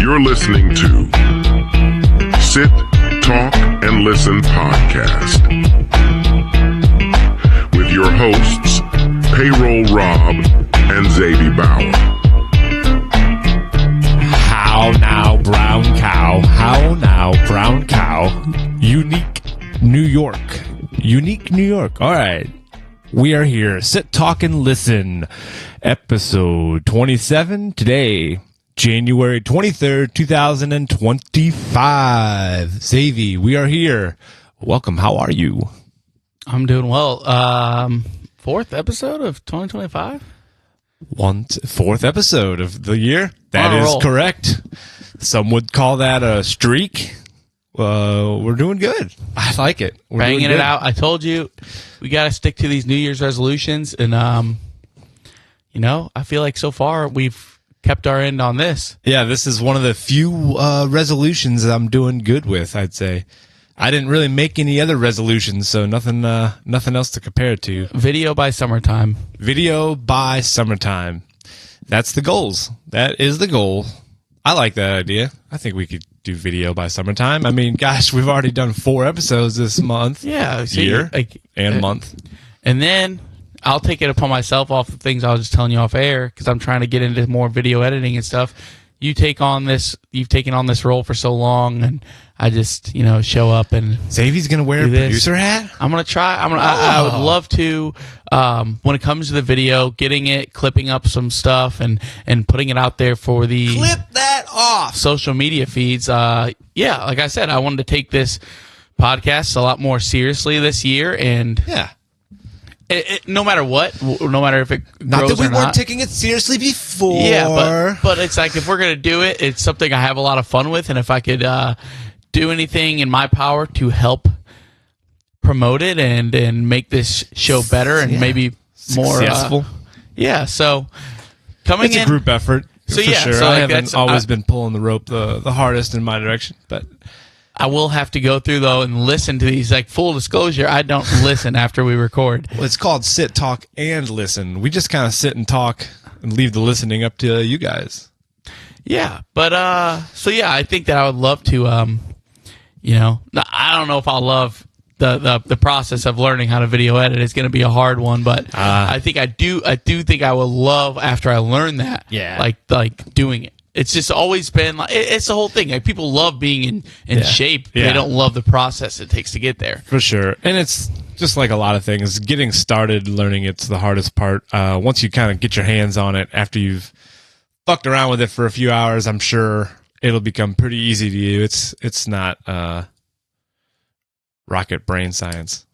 You're listening to Sit, Talk, and Listen podcast with your hosts, Payroll Rob and Zadie Bauer. How now, brown cow? How now, brown cow? Unique New York. Unique New York. All right. We are here. Sit, talk, and listen. Episode 27 today. January 23rd, 2025. Zavy, we are here. Welcome. How are you? I'm doing well. Fourth episode of 2025? Fourth episode of the year. That is roll. correct. Some would call that a streak. We're doing good. I like it. We're Banging doing it good. out. I told you we got to stick to these New Year's resolutions. And, I feel like so far we've kept our end on this. Yeah, this is one of the few resolutions that I'm doing good with, I'd say. I didn't really make any other resolutions, so nothing else to compare it to. Video by summertime. Video by summertime. That's the goals. That is the goal. I like that idea. I think we could do video by summertime. I mean, gosh, we've already done 4 episodes this month. Yeah. Year and month. And then I'll take it upon myself off the things I was just telling you off air because I'm trying to get into more video editing and stuff. You've taken on this role for so long, and I just, show up and Zavy's gonna wear a producer hat? I'm gonna try. I would love to, when it comes to the video, clipping up some stuff and putting it out there for the Clip that off. social media feeds. Like I said, I wanted to take this podcast a lot more seriously this year, and Yeah. No matter what, no matter if it Not grows that we or weren't not. taking it seriously before. Yeah, but it's like if we're gonna do it, it's something I have a lot of fun with, and if I could do anything in my power to help promote it and make this show better and maybe more successful. So coming It's in a group effort. So, for yeah, sure. so, I like, haven't that's- always been pulling the rope the hardest in my direction, but I will have to go through though and listen to these. Like full disclosure, I don't listen after we record. well, it's called sit, talk, and listen. We just kind of sit and talk and leave the listening up to you guys. Yeah, but I think that I would love to. I don't know if I'll love the process of learning how to video edit. It's going to be a hard one, but I think I do think I will love after I learn that. Yeah. like doing it. It's just always been like it's the whole thing. Like people love being in shape. Yeah. They don't love the process it takes to get there. For sure. And it's just like a lot of things. Getting started learning it's the hardest part. Once you kind of get your hands on it after you've fucked around with it for a few hours, I'm sure it'll become pretty easy to you. It's not rocket brain science.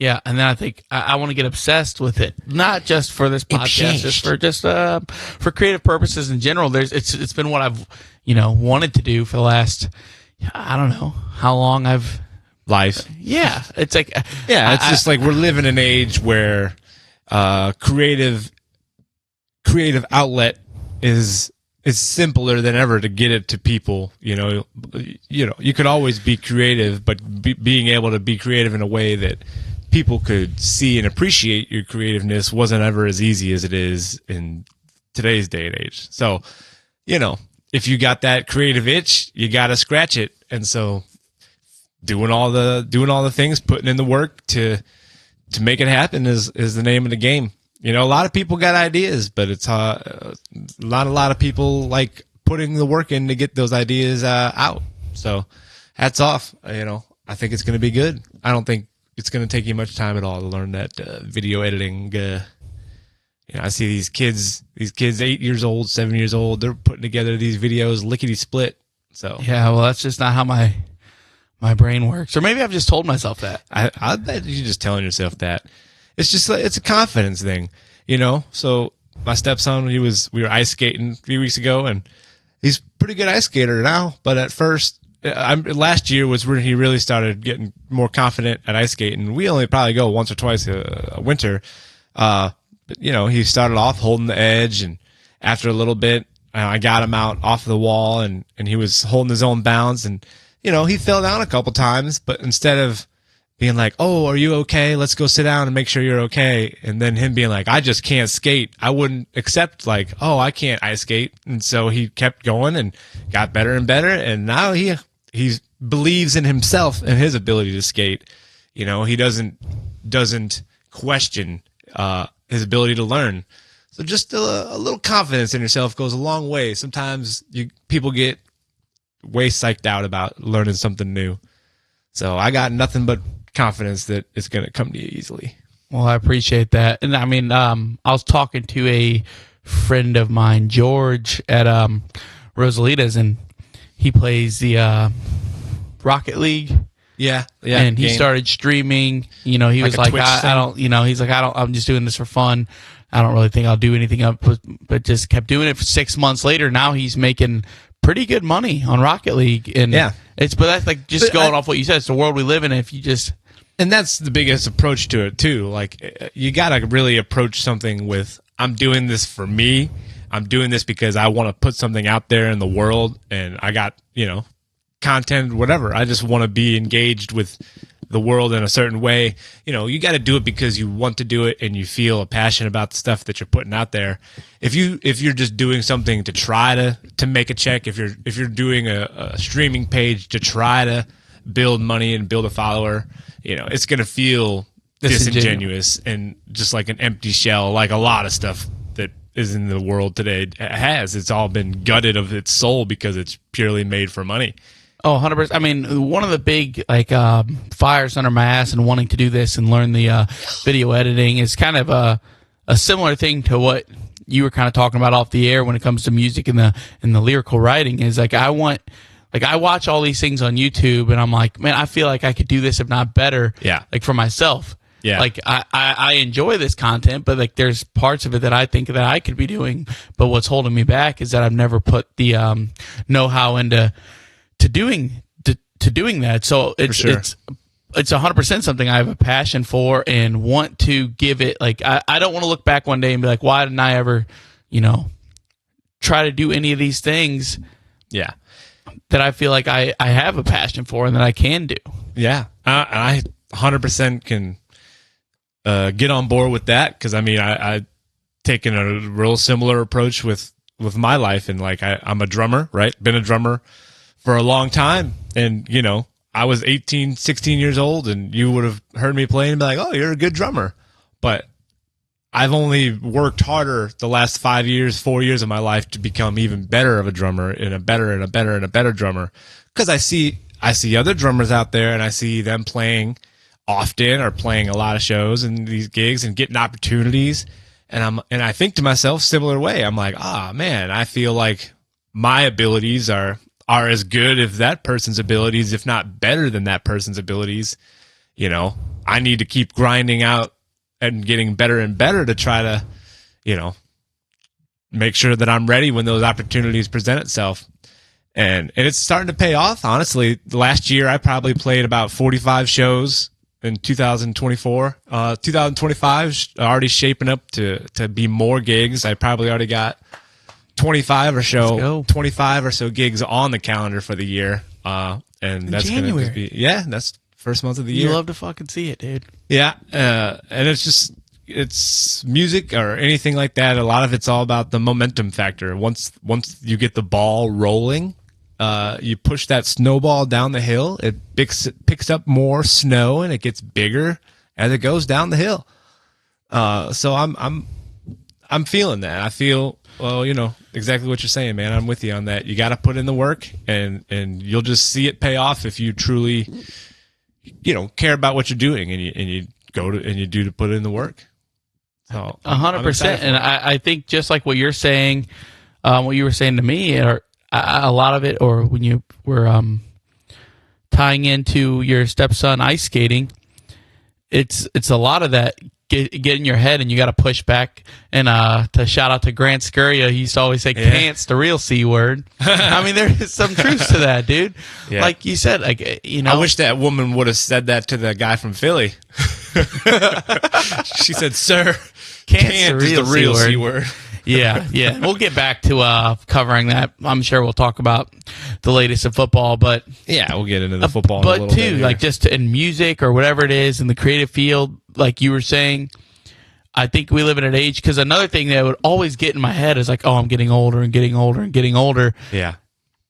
Yeah, and then I think I want to get obsessed with it, not just for this podcast, just for creative purposes in general. It's been what I've wanted to do for the last I don't know how long I've Life. yeah. It's like It's just like we're living in an age where creative outlet is simpler than ever to get it to people. You could always be creative, but being able to be creative in a way that people could see and appreciate your creativeness wasn't ever as easy as it is in today's day and age. So, if you got that creative itch, you got to scratch it. And so doing all the things, putting in the work to make it happen is the name of the game. A lot of people got ideas, but it's a lot of people like putting the work in to get those ideas out. So hats off. I think it's going to be good. I don't think it's going to take you much time at all to learn that video editing. I see these kids 8 years old, 7 years old, they're putting together these videos lickety split. So yeah, well, that's just not how my brain works. Or maybe I've just told myself that. I bet you're just telling yourself that. It's just it's a confidence thing, So my stepson, we were ice skating a few weeks ago, and he's a pretty good ice skater now. But at first, last year was when he really started getting more confident at ice skating. We only probably go once or twice a winter. But he started off holding the edge, and after a little bit, I got him out off the wall, and he was holding his own balance, and he fell down a couple times, but instead of being like, "Oh, are you okay? Let's go sit down and make sure you're okay." And then him being like, "I just can't skate." I wouldn't accept like, "Oh, I can't ice skate." And so he kept going and got better and better. And now he believes in himself and his ability to skate. You know, he doesn't question his ability to learn. So just a little confidence in yourself goes a long way. Sometimes people get way psyched out about learning something new. So I got nothing but confidence that it's going to come to you easily. Well, I appreciate that. And I mean, I was talking to a friend of mine, George, at Rosalita's, and he plays the Rocket League. Yeah. And he started streaming. You know, he was like, I don't, you know, he's like, I'm just doing this for fun. I don't really think I'll do anything up, but just kept doing it for 6 months later. Now he's making pretty good money on Rocket League. And but that's like just going off what you said. It's the world we live in. If you just, and that's the biggest approach to it too. Like you got to really approach something with, I'm doing this for me. I'm doing this because I want to put something out there in the world, and I got, you know, content, whatever. I just want to be engaged with the world in a certain way. You know, you got to do it because you want to do it and you feel a passion about the stuff that you're putting out there. If you're just doing something to try to make a check, if you're doing a streaming page to try to build money and build a follower, you know, it's going to feel disingenuous and just like an empty shell, like a lot of stuff that is in the world today has. It's all been gutted of its soul because it's purely made for money. Oh, 100%. I mean, one of the big fires under my ass and wanting to do this and learn the video editing is kind of a similar thing to what you were kind of talking about off the air when it comes to music and the lyrical writing. Is like I watch all these things on YouTube and I'm like, man, I feel like I could do this if not better. Yeah. Like for myself. Yeah. Like I enjoy this content, but like there's parts of it that I think that I could be doing, but what's holding me back is that I've never put the know-how into doing that. So it's 100% something I have a passion for and want to give it. Like I don't want to look back one day and be like, why didn't I ever, you know, try to do any of these things? Yeah. That I feel like I have a passion for and that I can do. Yeah. I 100% can get on board with that. Cause I mean, I've taken a real similar approach with my life. And like, I'm a drummer, right? Been a drummer for a long time. And, you know, I was 18, 16 years old, and you would have heard me play and be like, oh, you're a good drummer. But I've only worked harder the last 4 years of my life to become even better of a drummer and a better drummer. Because I see other drummers out there, and I see them playing often or playing a lot of shows and these gigs and getting opportunities. And I think to myself, similar way, I'm like, man, I feel like my abilities are as good as that person's abilities, if not better than that person's abilities. You know, I need to keep grinding out and getting better and better to try to, you know, make sure that I'm ready when those opportunities present itself. And it's starting to pay off. Honestly, last year I probably played about 45 shows in 2024. 2025 is already shaping up to be more gigs. I probably already got 25 or so gigs on the calendar for the year. And that's going to be, that's first month of the year. You love to fucking see it, dude. Yeah. And it's music or anything like that. A lot of it's all about the momentum factor. Once you get the ball rolling, you push that snowball down the hill, it picks up more snow and it gets bigger as it goes down the hill. So I'm feeling that. I feel, well, you know, exactly what you're saying, man. I'm with you on that. You got to put in the work, and you'll just see it pay off if you truly, you know, care about what you're doing and you go to and you do to put in the work. So 100%. And I think just like what you're saying, what you were saying to me, or a lot of it, or when you were tying into your stepson ice skating, it's a lot of that. Get in your head, and you got to push back. And to shout out to Grant Scurria, he used to always say "can't's" the real C word. I mean, there is some truth to that, dude. Yeah. Like you said, like, you know, I wish that woman would have said that to the guy from Philly. She said, "Sir, can't's the real C word." Yeah. We'll get back to covering that. I'm sure we'll talk about the latest in football, but Yeah, we'll get into the football in a but little bit too, here. like just in music or whatever it is in the creative field, like you were saying, I think we live in an age, because another thing that would always get in my head is like, oh, I'm getting older and getting older and getting older. Yeah.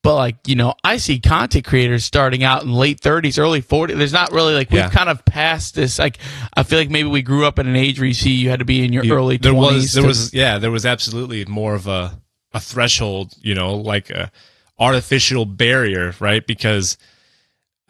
But like, I see content creators starting out in late 30s, early 40s. There's not really like, we've kind of passed this. Like, I feel like maybe we grew up in an age where you had to be in your early 20s. There was absolutely more of a threshold, like a artificial barrier, right? Because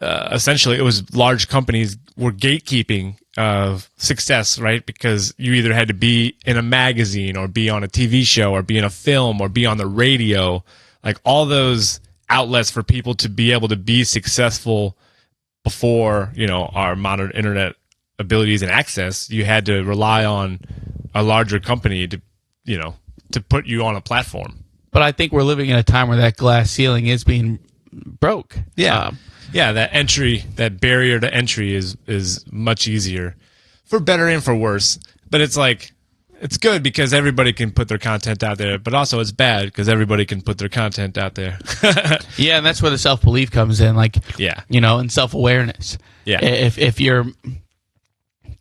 essentially it was large companies were gatekeeping of success, right? Because you either had to be in a magazine or be on a TV show or be in a film or be on the radio, like all those outlets for people to be able to be successful before, our modern internet abilities and access. You had to rely on a larger company to put you on a platform. But I think we're living in a time where that glass ceiling is being broke. Yeah. That barrier to entry is much easier, for better and for worse. But it's like, it's good because everybody can put their content out there, but also it's bad because everybody can put their content out there. Yeah, and that's where the self-belief comes in, like, and self-awareness. Yeah. If you're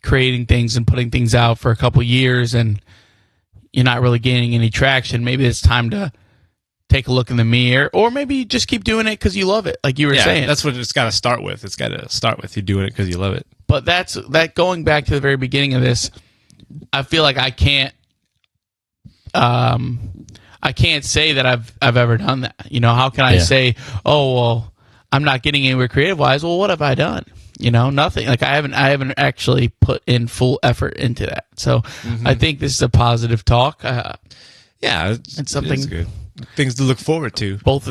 creating things and putting things out for a couple years and you're not really gaining any traction, maybe it's time to take a look in the mirror, or maybe you just keep doing it because you love it, like you were saying. That's what it's got to start with. It's got to start with you doing it because you love it. But that going back to the very beginning of this, I feel like I can't say that I've ever done that. How can I say, oh well, I'm not getting anywhere creative wise? Well, what have I done? Nothing. Like I haven't actually put in full effort into that. So I think this is a positive talk. It's something. It's good. Things to look forward to. Both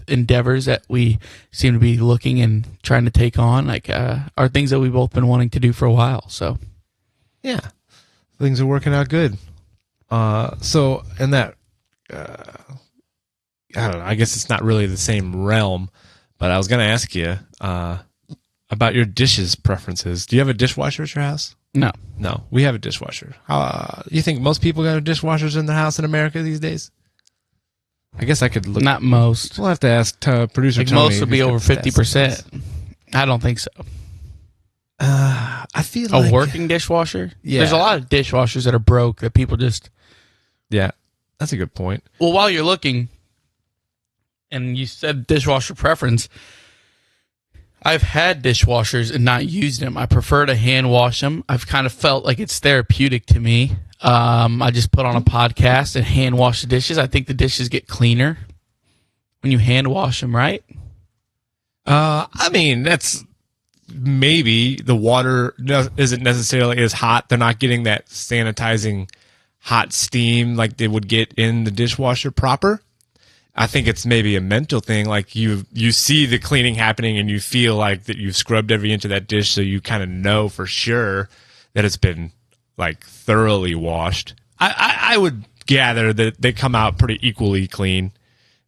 endeavors that we seem to be looking and trying to take on, are things that we've both been wanting to do for a while. So yeah, things are working out good. So in that, I don't know. I guess it's not really the same realm, but I was going to ask you about your dishes preferences. Do you have a dishwasher at your house? No. We have a dishwasher. You think most people got dishwashers in their house in America these days? I guess I could look. Not most. We'll have to ask producer Tony. Most would be over 50%. I don't think so. I feel like a working dishwasher. Yeah. There's a lot of dishwashers that are broke that people just. Yeah, that's a good point. Well, while you're looking, and you said dishwasher preference, I've had dishwashers and not used them. I prefer to hand wash them. I've kind of felt like it's therapeutic to me. I just put on a podcast and hand wash the dishes. I think the dishes get cleaner when you hand wash them, right? I mean, that's maybe the water isn't necessarily as hot. They're not getting that sanitizing hot steam like they would get in the dishwasher proper. I think it's maybe a mental thing. Like you see the cleaning happening and you feel like that you've scrubbed every inch of that dish, so you kind of know for sure that it's been like thoroughly washed. I would gather that they come out pretty equally clean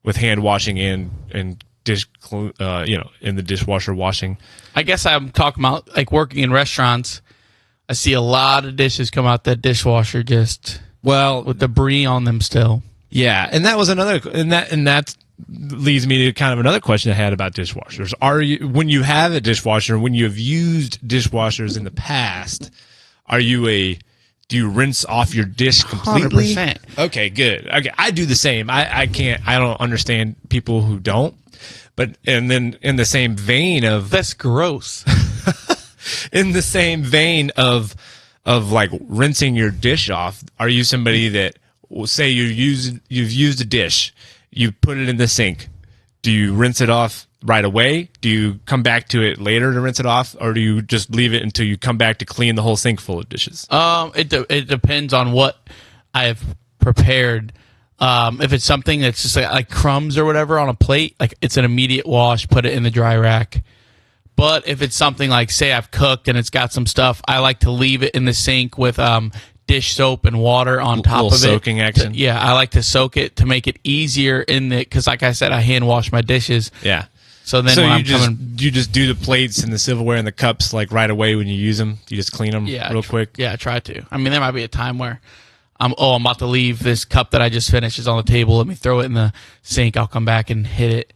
with hand washing and dish, in the dishwasher washing. I guess I'm talking about like working in restaurants. I see a lot of dishes come out that dishwasher just with debris on them still. Yeah, and that was another, and that leads me to kind of another question I had about dishwashers. When you have a dishwasher, when you have used dishwashers in the past, do you rinse off your dish completely? 100%. Okay, good. Okay, I do the same. I don't understand people who don't. And then in the same vein of that's gross. In the same vein of like rinsing your dish off, are you somebody that, say you've used a dish, you put it in the sink, do you rinse it off right away? Do you come back to it later to rinse it off, or do you just leave it until you come back to clean the whole sink full of dishes? It depends on what I've prepared. If it's something that's just like crumbs or whatever on a plate, like it's an immediate wash, put it in the dry rack. But if it's something like, say I've cooked and it's got some stuff, I like to leave it in the sink with dish soap and water on top of it. Soaking action. Yeah, I like to soak it to make it easier because like I said, I hand wash my dishes. Yeah. So then you just do the plates and the silverware and the cups like right away when you use them. You just clean them real quick. Yeah, I try to. I mean, there might be a time where I'm about to leave. This cup that I just finished is on the table. Let me throw it in the sink. I'll come back and hit it.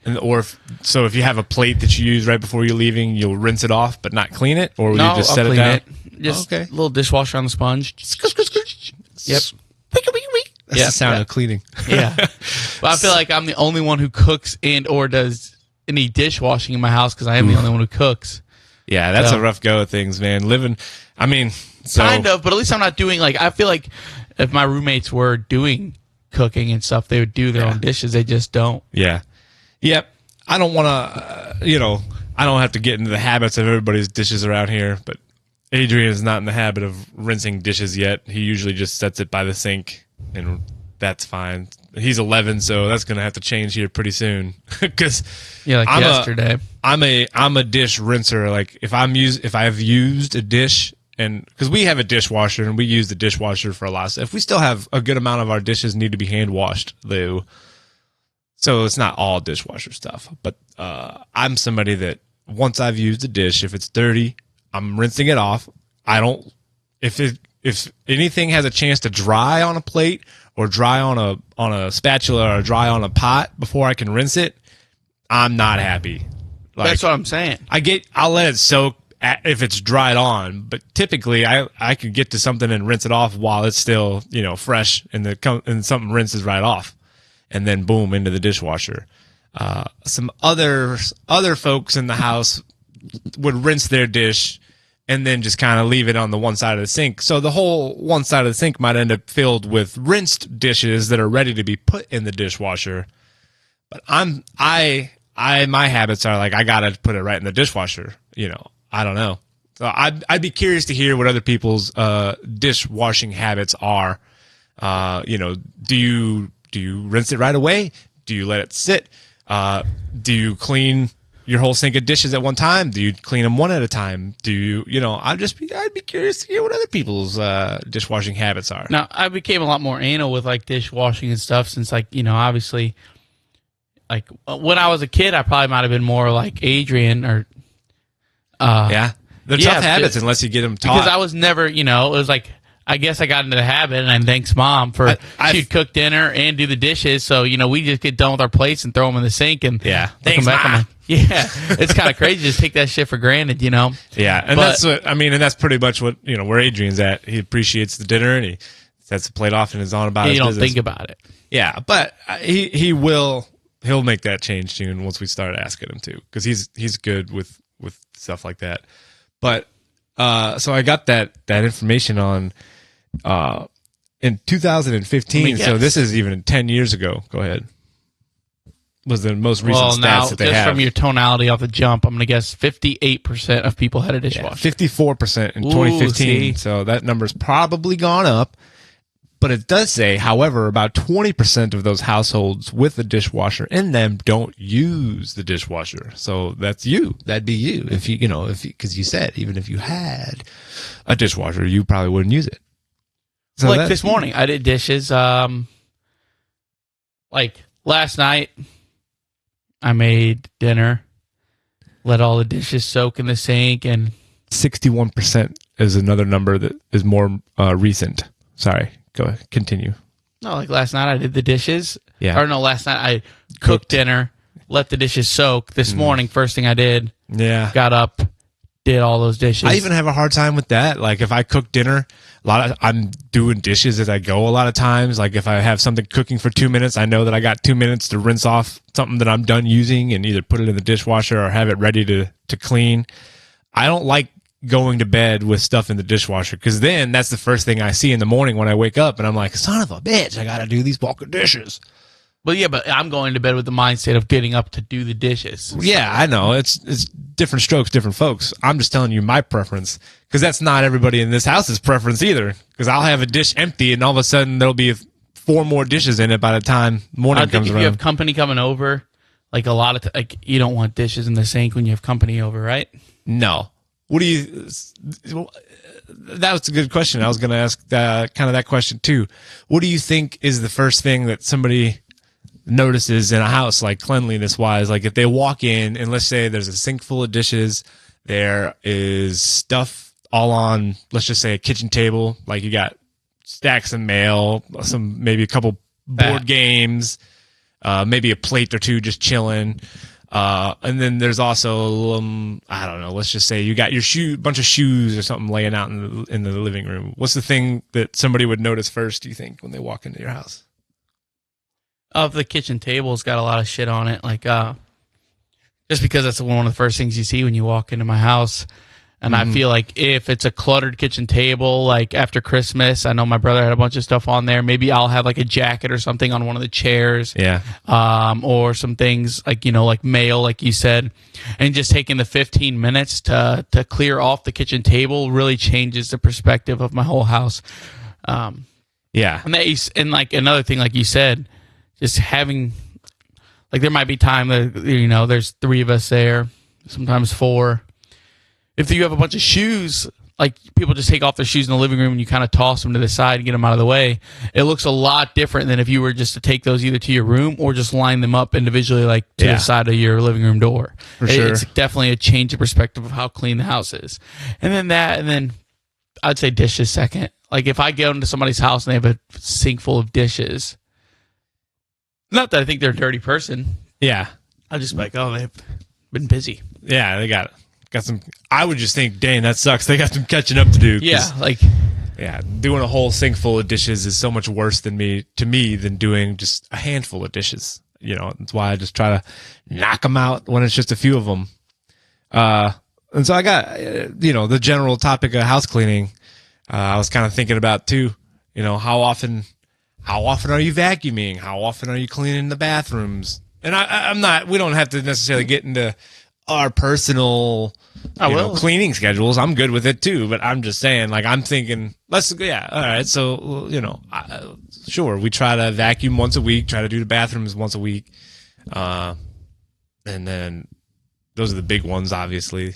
So if you have a plate that you use right before you're leaving, you'll rinse it off but not clean it, or will No, you just I'll set it clean down? it. Just Okay. a little dishwasher on the sponge. Yep. That's the sound of cleaning. Yeah. But I feel like I'm the only one who cooks and or does any dishwashing in my house because I am the only one who cooks. Yeah, that's So- a rough go of things, man. Kind of, but at least I'm not doing I feel like if my roommates were doing cooking and stuff, they would do their own dishes. They just don't. Yeah. Yep. I don't want to, I don't have to get into the habits of everybody's dishes around here, but Adrian is not in the habit of rinsing dishes yet. He usually just sets it by the sink, and that's fine. He's 11, so that's going to have to change here pretty soon. Because yesterday. I'm a dish rinser. Like if I've used a dish, and because we have a dishwasher and we use the dishwasher for a lot of stuff. We still have a good amount of our dishes need to be hand washed though. So it's not all dishwasher stuff, but I'm somebody that once I've used a dish, if it's dirty, I'm rinsing it off. I don't if anything has a chance to dry on a plate or dry on a spatula or dry on a pot before I can rinse it, I'm not happy. That's what I'm saying. I'll let it soak if it's dried on, but typically I could get to something and rinse it off while it's still fresh and something rinses right off, and then boom into the dishwasher. Some other folks in the house would rinse their dish and then just kind of leave it on the one side of the sink. So the whole one side of the sink might end up filled with rinsed dishes that are ready to be put in the dishwasher. But my habits are like I gotta put it right in the dishwasher. I don't know. So I'd be curious to hear what other people's dishwashing habits are. Do you rinse it right away? Do you let it sit? Do you clean your whole sink of dishes at one time? Do you clean them one at a time? Do you, I'd be curious to hear what other people's dishwashing habits are. Now, I became a lot more anal with dishwashing and stuff since obviously when I was a kid, I probably might have been more like Adrian or yeah. They're tough habits unless you get them taught. Because I was never, it was I guess I got into the habit, and thanks Mom for she'd cook dinner and do the dishes. So we just get done with our plates and throw them in the sink and thanks back. Ma. I'm like, yeah, it's kind of crazy. Just take that shit for granted, Yeah, and that's what and that's pretty much what where Adrian's at. He appreciates the dinner and he sets the plate off and is on about his you don't business. think about it. Yeah, but he'll make that change soon once we start asking him to, because he's good with stuff like that. But so I got that information on in 2015. So this is even 10 years ago. Go ahead. Was the most recent stats that they just have. From your tonality off the jump, I'm going to guess 58% of people had a dishwasher. 54% in 2015. See? So that number's probably gone up. But it does say, however, about 20% of those households with a dishwasher in them don't use the dishwasher. So that's you. That'd be you. If because you said even if you had a dishwasher, you probably wouldn't use it. So this morning, I did dishes. Last night, I made dinner, let all the dishes soak in the sink, and 61% is another number that is more recent. Sorry. Go ahead. Continue. No, last night I did the dishes. Yeah. Or no, last night I cooked dinner, let the dishes soak. This morning, first thing I did, got up, did all those dishes. I even have a hard time with that. Like if I cook dinner, I'm doing dishes as I go a lot of times. Like if I have something cooking for 2 minutes, I know that I got 2 minutes to rinse off something that I'm done using and either put it in the dishwasher or have it ready to clean. I don't like going to bed with stuff in the dishwasher, because then that's the first thing I see in the morning when I wake up, and I'm like, son of a bitch, I gotta do these fucking dishes. But I'm going to bed with the mindset of getting up to do the dishes. Yeah, I know. It's different strokes, different folks. I'm just telling you my preference, because that's not everybody in this house's preference either, because I'll have a dish empty and all of a sudden there'll be 4 more dishes in it by the time morning comes around. I think if you have company coming over, a lot of you don't want dishes in the sink when you have company over, right? No. What do you? That was a good question. I was going to ask kind of that question too. What do you think is the first thing that somebody notices in a house, like cleanliness wise? Like if they walk in and let's say there's a sink full of dishes, there is stuff all on, let's just say a kitchen table. Like you got stacks of mail, maybe a couple board games, maybe a plate or two just chilling. And then there's also, I don't know, let's just say you got your bunch of shoes or something laying out in the living room. What's the thing that somebody would notice first, do you think, when they walk into your house? The kitchen table's got a lot of shit on it. Like, just because that's one of the first things you see when you walk into my house. And I feel like if it's a cluttered kitchen table, like after Christmas, I know my brother had a bunch of stuff on there. Maybe I'll have like a jacket or something on one of the chairs. Yeah. Or some things like, like mail, like you said. And just taking the 15 minutes to clear off the kitchen table really changes the perspective of my whole house. Yeah. And like another thing, like you said, just having, like there might be time that, there's 3 of us there, sometimes 4. If you have a bunch of shoes, like people just take off their shoes in the living room and you kind of toss them to the side and get them out of the way, it looks a lot different than if you were just to take those either to your room or just line them up individually, like to the side of your living room door. For sure. It's definitely a change of perspective of how clean the house is. And then I'd say dishes second. Like if I go into somebody's house and they have a sink full of dishes, not that I think they're a dirty person. Yeah. I'll just be like, oh, they've been busy. Yeah, they got some. I would just think, dang, that sucks. They got some catching up to do. Yeah, doing a whole sink full of dishes is so much worse to me than doing just a handful of dishes. That's why I just try to knock them out when it's just a few of them. And so I got, the general topic of house cleaning. I was kind of thinking about too. How often are you vacuuming? How often are you cleaning the bathrooms? And I'm not. We don't have to necessarily get into our personal cleaning schedules. I'm good with it too, but I'm just saying, like, I'm thinking, all right, so sure, we try to vacuum once a week, try to do the bathrooms once a week, and then those are the big ones, obviously.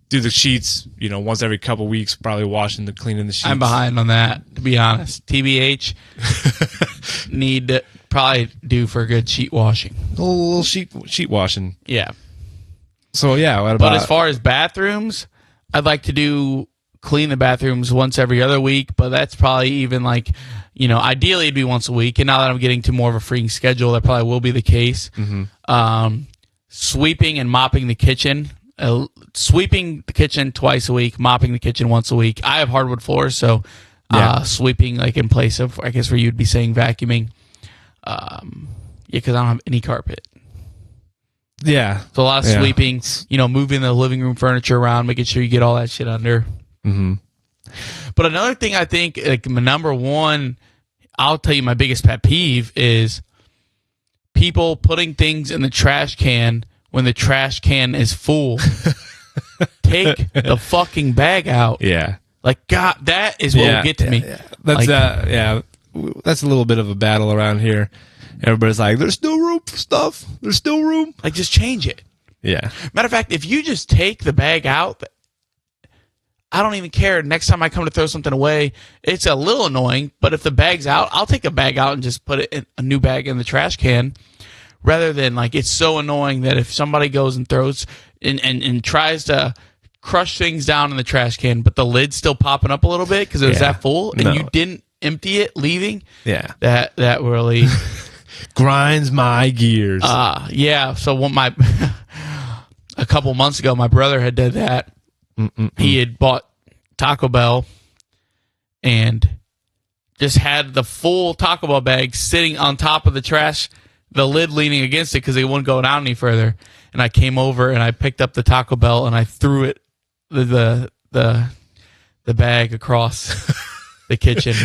Do the sheets, once every couple weeks, probably cleaning the sheets. I'm behind on that, to be honest. TBH need to probably do for a good sheet washing. A little sheet washing. Yeah. So yeah, but as far as bathrooms, I'd like to clean the bathrooms once every other week, but that's probably even like, ideally it'd be once a week. And now that I'm getting to more of a freeing schedule, that probably will be the case. Mm-hmm. Sweeping and mopping the kitchen. Sweeping the kitchen twice a week, mopping the kitchen once a week. I have hardwood floors, so sweeping like in place of, I guess, where you'd be saying vacuuming. Because I don't have any carpet. Yeah. So a lot of sweeping, moving the living room furniture around, making sure you get all that shit under. Mm-hmm. But another thing I think, like my number one, I'll tell you my biggest pet peeve is people putting things in the trash can when the trash can is full. Take the fucking bag out. Yeah. Like, God, that is what will get to me. Yeah. That's that's a little bit of a battle around here. Everybody's like, there's still room for stuff. There's still room. Like, just change it. Yeah. Matter of fact, if you just take the bag out, I don't even care. Next time I come to throw something away, it's a little annoying, but if the bag's out, I'll take a bag out and just put it in a new bag in the trash can, rather than, like, it's so annoying that if somebody goes and throws and tries to crush things down in the trash can, but the lid's still popping up a little bit because it was that full, and you didn't empty it leaving. Yeah. That really grinds my gears. So a couple months ago, my brother had did that. He had bought Taco Bell and just had the full Taco Bell bag sitting on top of the trash, the lid leaning against it because it wouldn't go down any further. And I came over and I picked up the Taco Bell and I threw it the bag across the kitchen.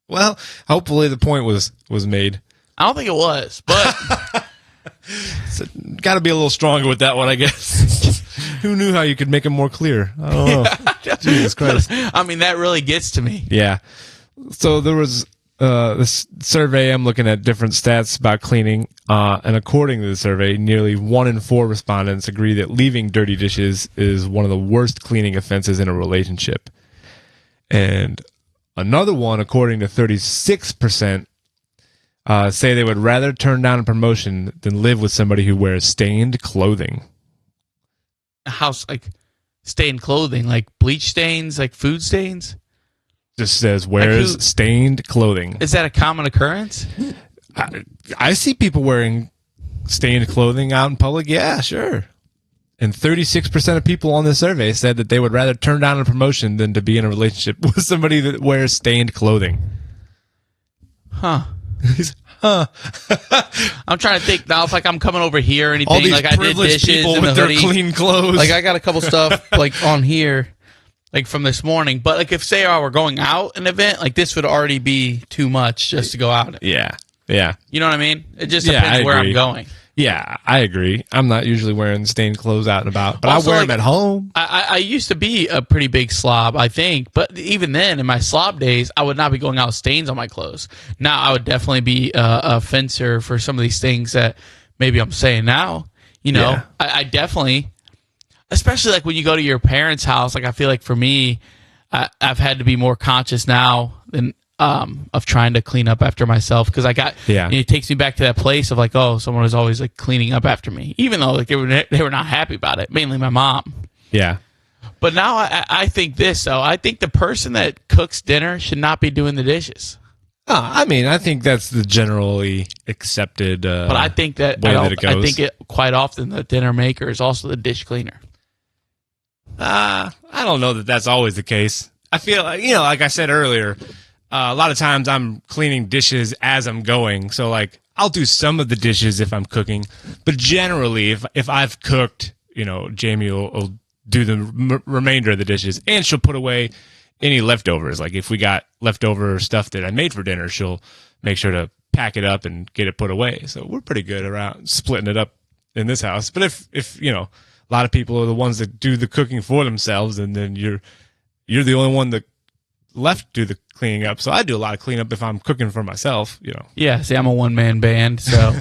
Well, hopefully the point was made. I don't think it was, but so, got to be a little stronger with that one, I guess. Who knew how you could make it more clear? I don't know. Jesus Christ. I mean, that really gets to me. Yeah. So there was this survey. I'm looking at different stats about cleaning, and according to the survey, nearly 1 in 4 respondents agree that leaving dirty dishes is one of the worst cleaning offenses in a relationship. And another one, according to 36%, say they would rather turn down a promotion than live with somebody who wears stained clothing. House, like stained clothing, like bleach stains, like food stains. Just says wears stained clothing. Is that a common occurrence? I see people wearing stained clothing out in public. Yeah, sure. And 36% of people on this survey said that they would rather turn down a promotion than to be in a relationship with somebody that wears stained clothing. Huh. Huh. I'm trying to think now if like I'm coming over here or anything. All these like I did privileged dishes people in the with their hoodie. clean clothes. Like I got a couple stuff like on here, like from this morning. But like if say I were going out an event, like this would already be too much just to go out. Yeah. Yeah. You know what I mean? It just depends where I'm going. Yeah, I agree. I'm not usually wearing stained clothes out and about, but Also, I wear them at home. I used to be a pretty big slob, I think. But even then, in my slob days, I would not be going out with stains on my clothes. Now, I would definitely be a fencer for some of these things that maybe I'm saying now. You know, Yeah. I definitely, especially like when you go to your parents' house, like I feel like for me, I've had to be more conscious now than of trying to clean up after myself because I got it takes me back to that place of like, oh, someone was always like cleaning up after me, even though like they were not happy about it, mainly my mom. Yeah. But now I think this though, I think the person that cooks dinner should not be doing the dishes. I mean, I think that's the generally accepted But I think that way that it goes. I think it quite often the dinner maker is also the dish cleaner. I don't know that that's always the case. I feel like, like I said earlier, a lot of times I'm cleaning dishes as I'm going. So like I'll do some of the dishes if I'm cooking, but generally if I've cooked, Jamie will do the remainder of the dishes, and she'll put away any leftovers. Like if we got leftover stuff that I made for dinner, she'll make sure to pack it up and get it put away. So we're pretty good around splitting it up in this house. But if a lot of people are the ones that do the cooking for themselves, and then you're the only one that left do the cleaning up. So I do a lot of cleanup if I'm cooking for myself, Yeah, see, I'm a one-man band, so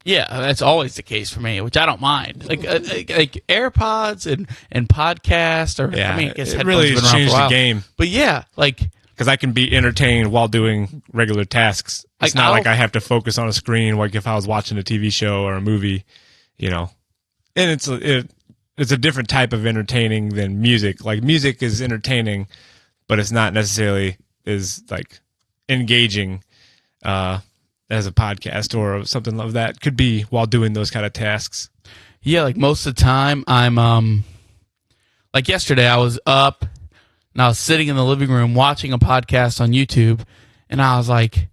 yeah, that's always the case for me, which I don't mind. Like AirPods and podcast, or I mean, I guess it really has changed the game. But yeah, like because I can be entertained while doing regular tasks. It's not like I have to focus on a screen like if I was watching a TV show or a movie, And it's a different type of entertaining than music. Like music is entertaining, but it's not necessarily as like engaging as a podcast or something like that. Could be while doing those kind of tasks. Yeah, like most of the time I'm like yesterday I was up and I was sitting in the living room watching a podcast on YouTube, and I was like,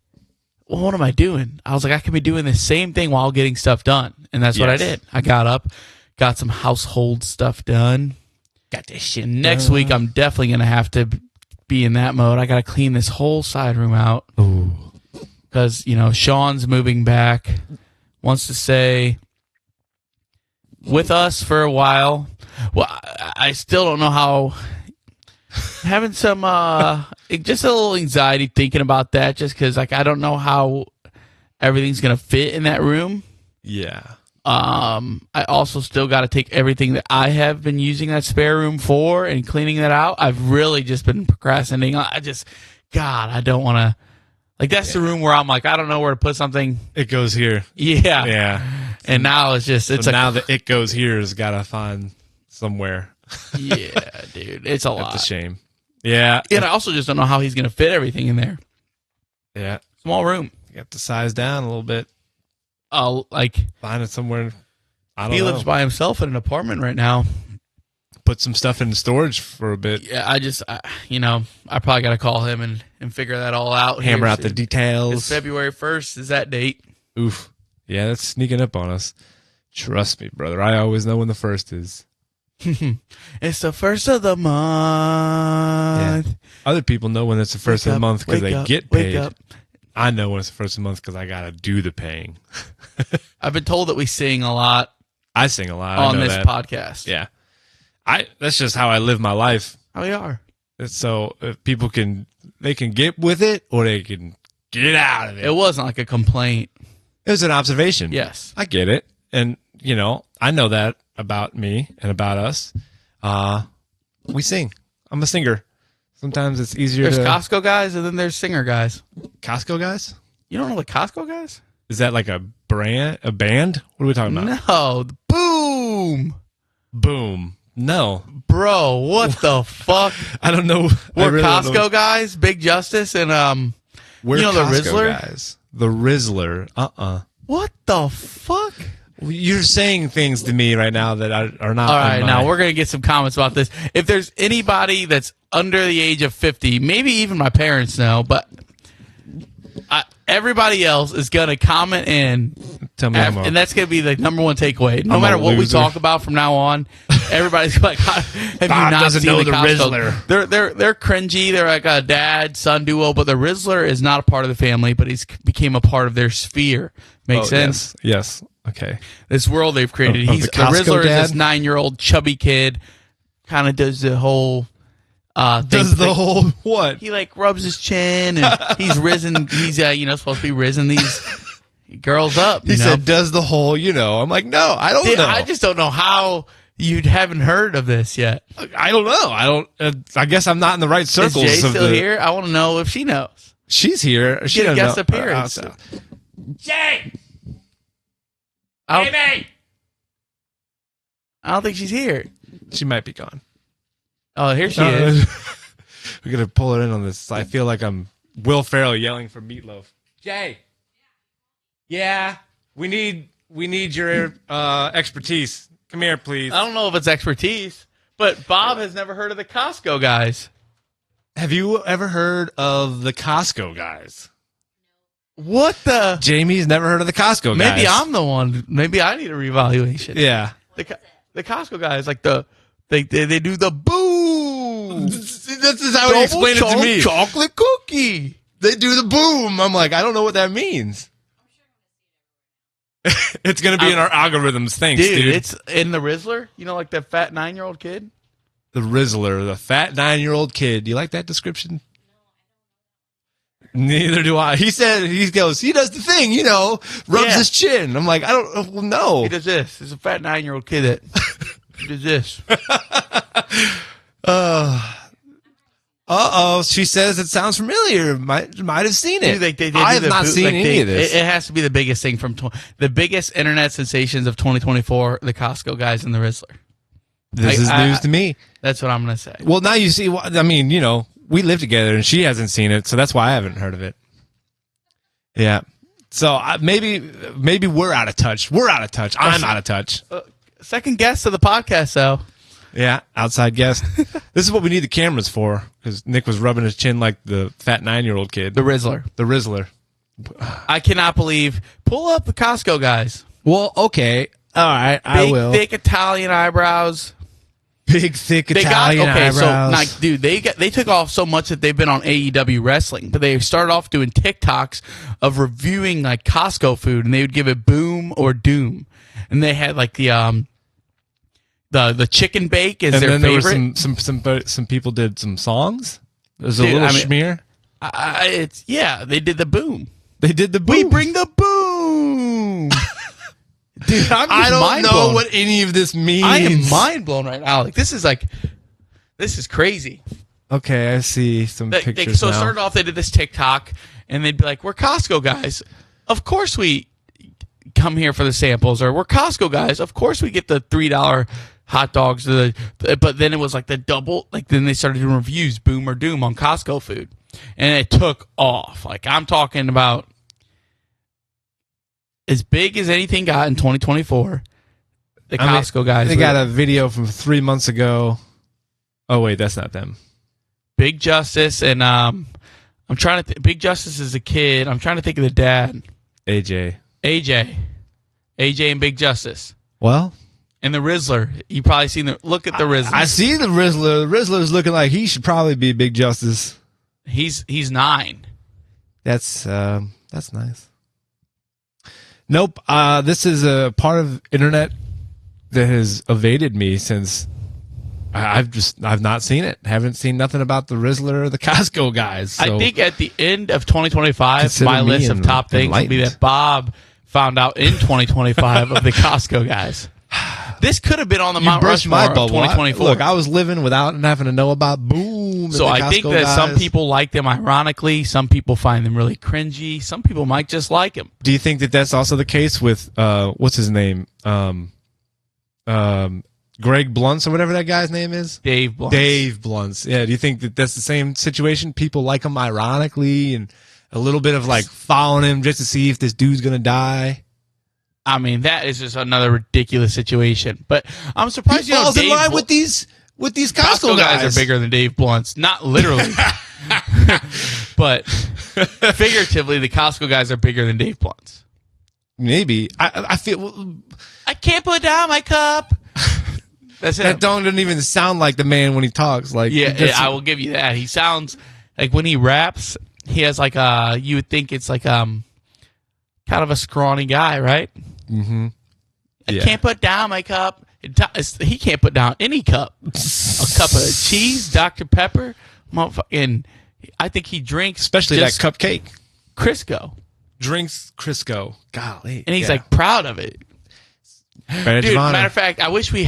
well, what am I doing? I was like, I could be doing the same thing while getting stuff done. And that's what I did. I got up, got some household stuff done. Got this shit done. Next week, I'm definitely going to have to be in that mode. I got to clean this whole side room out. Ooh. Because, Sean's moving back, wants to stay with us for a while. Well, I still don't know how. Having some, just a little anxiety thinking about that, just because, like, I don't know how everything's going to fit in that room. Yeah. I also still got to take everything that I have been using that spare room for and cleaning that out. I've really just been procrastinating. I don't want to. Like, that's the room where I'm like, I don't know where to put something. It goes here. Yeah. Yeah. And now it's just, now the it goes here has got to find somewhere. Yeah, dude. It's a lot. That's a shame. Yeah. And I also just don't know how he's going to fit everything in there. Yeah. Small room. You have to size down a little bit. Oh, like. Find it somewhere. I don't know. He lives by himself in an apartment right now. Put some stuff in storage for a bit. Yeah, I probably got to call him and figure that all out. Hammer out the details. It's February 1st is that date. Oof. Yeah, that's sneaking up on us. Trust me, brother. I always know when the first is. It's the first of the month. Yeah. Other people know when it's the first of the month because they get paid. Wake up. I know when it's the first of the month because I got to do the paying. I've been told that we sing a lot. I sing a lot on this podcast. Yeah. That's just how I live my life. How we are. So if people can get with it or they can get out of it. It wasn't like a complaint. It was an observation. Yes. I get it. And, I know that about me and about us. We sing. I'm a singer. Sometimes it's easier There's Costco guys and then there's singer guys. Costco guys? You don't know the Costco guys? Is that like a band? What are we talking about? No. Boom. Boom. No. Bro, what the fuck? I don't know. We're Costco guys, Big Justice, and We're you know the Costco Rizzler? guys. The Rizzler. What the fuck? You're saying things to me right now that are not. All right, now we're going to get some comments about this. If there's anybody that's under the age of 50, maybe even my parents know, but everybody else is going to comment in. Tell me and that's going to be the number one takeaway. No I'm matter a what we loser. talk about from now on, everybody's like, have you Bob not doesn't seen know the the Costco? Rizzler. They're cringy. They're like a dad-son duo, but the Rizzler is not a part of the family, but he's became a part of their sphere. Makes sense? Yes. Okay. This world they've created. Of He's the the Costco Rizzler dad? is this 9-year-old chubby kid, kind of does the whole Does the whole what? he like rubs his chin and he's risen. He's supposed to be risen these girls up. He said, "Does the whole?" I'm like, no, I don't know. I just don't know how you haven't heard of this yet. I don't know. I don't. I guess I'm not in the right Is circles. Jay still here? I want to know if she knows. She's here. She Get a doesn't guest know. appearance. Jay! I Baby! don't think she's here. She might be gone. Oh, here she is. We're gonna pull her in on this. I feel like I'm Will Ferrell yelling for Meatloaf. Jay. Yeah, we need your expertise. Come here, please. I don't know if it's expertise, but Bob has never heard of the Costco guys. Have you ever heard of the Costco guys? What the? Jamie's never heard of the Costco guys. Maybe I'm the one. Maybe I need a reevaluation. Yeah. The Costco guys, like they do the boom. This is how he explained it to me. Chocolate cookie. They do the boom. I'm like, I don't know what that means. It's going to be in our algorithms. Thanks, dude. It's in the Rizzler. Like that fat 9-year-old kid. The Rizzler, the fat 9-year-old kid. Do you like that description? Neither do I. He said, he does the thing, rubs his chin. I'm like, I don't know. He does this. It's a fat 9-year-old kid that does this. She says it sounds familiar. Might have seen it. Dude, I have not seen any of this. It has to be the biggest thing from the biggest internet sensations of 2024. The Costco guys and the Rizzler. This is news to me. That's what I'm gonna say. Well, now you see. I mean, we live together, and she hasn't seen it, so that's why I haven't heard of it. Yeah. So maybe we're out of touch. We're out of touch. I'm out of touch. Second guest of the podcast, though. Yeah, outside guest. This is what we need the cameras for, because Nick was rubbing his chin like the fat 9-year-old kid. The Rizzler. The Rizzler. I cannot believe. Pull up the Costco guys. Well, okay. All right, I will. Big, thick Italian eyebrows. Big, thick Italian eyebrows. So, like, dude, they took off so much that they've been on AEW wrestling, but they started off doing TikToks of reviewing, like, Costco food, and they would give it boom or doom. And they had, like, the chicken bake is their favorite. And then some people did some songs. There's a little schmear. They did the boom. They did the boom. We bring the boom. Dude, I don't know what any of this means. I am mind blown right now. Like, this is crazy. Okay, I see some pictures So it now. started off, they did this TikTok, and they'd be like, we're Costco guys. Of course we come here for the samples. Or we're Costco guys. Of course we get the $3 hot dogs. But then it was like the double. Like, then they started doing reviews, boom or doom, on Costco food. And it took off. Like, I'm talking about as big as anything got in 2024. The Costco guys. They got a video from 3 months ago. Oh, wait, that's not them. Big Justice and I'm trying to Big Justice is a kid. I'm trying to think of the dad. AJ and Big Justice. Well, And the Rizzler. You probably seen look at the Rizzler. I see the Rizzler. The Rizzler's looking like he should probably be Big Justice. He's 9. That's nice. Nope. This is a part of internet that has evaded me since I've not seen it. Haven't seen nothing about the Rizzler or the Costco guys. So I think at the end of 2025, consider my me list of top things will be enlightened. that Bob found out in 2025 of the Costco guys. This could have been on the Mount burst Rushmore my of bubble. 2024. Look, I was living without having to know about Boom. So and the I think Costco that some guys. people like them ironically. Some people find them really cringy. Some people might just like them. Do you think that that's also the case with what's his name? Greg Blunts or whatever that guy's name is. Dave Blunts. Dave Blunts. Yeah. Do you think that that's the same situation? People like him ironically and a little bit of like following him just to see if this dude's gonna die. I mean, that is just another ridiculous situation. But I'm surprised He falls in Dave line with these Costco guys are bigger than Dave Blunts. Not literally, but figuratively, the Costco guys are bigger than Dave Blunts. Maybe. I feel I can't put down my cup. That's it. that doesn't even sound like the man when he talks. Like I will give you that. He sounds like when he raps, he has like you would think it's like kind of a scrawny guy, right? Mm-hmm. I can't put down my cup. He can't put down any cup. A cup of cheese, Dr. Pepper, motherfucking. I think he drinks, especially that cupcake. Crisco. Drinks Crisco. Golly. And he's like proud of it. Dude, matter of fact, I wish we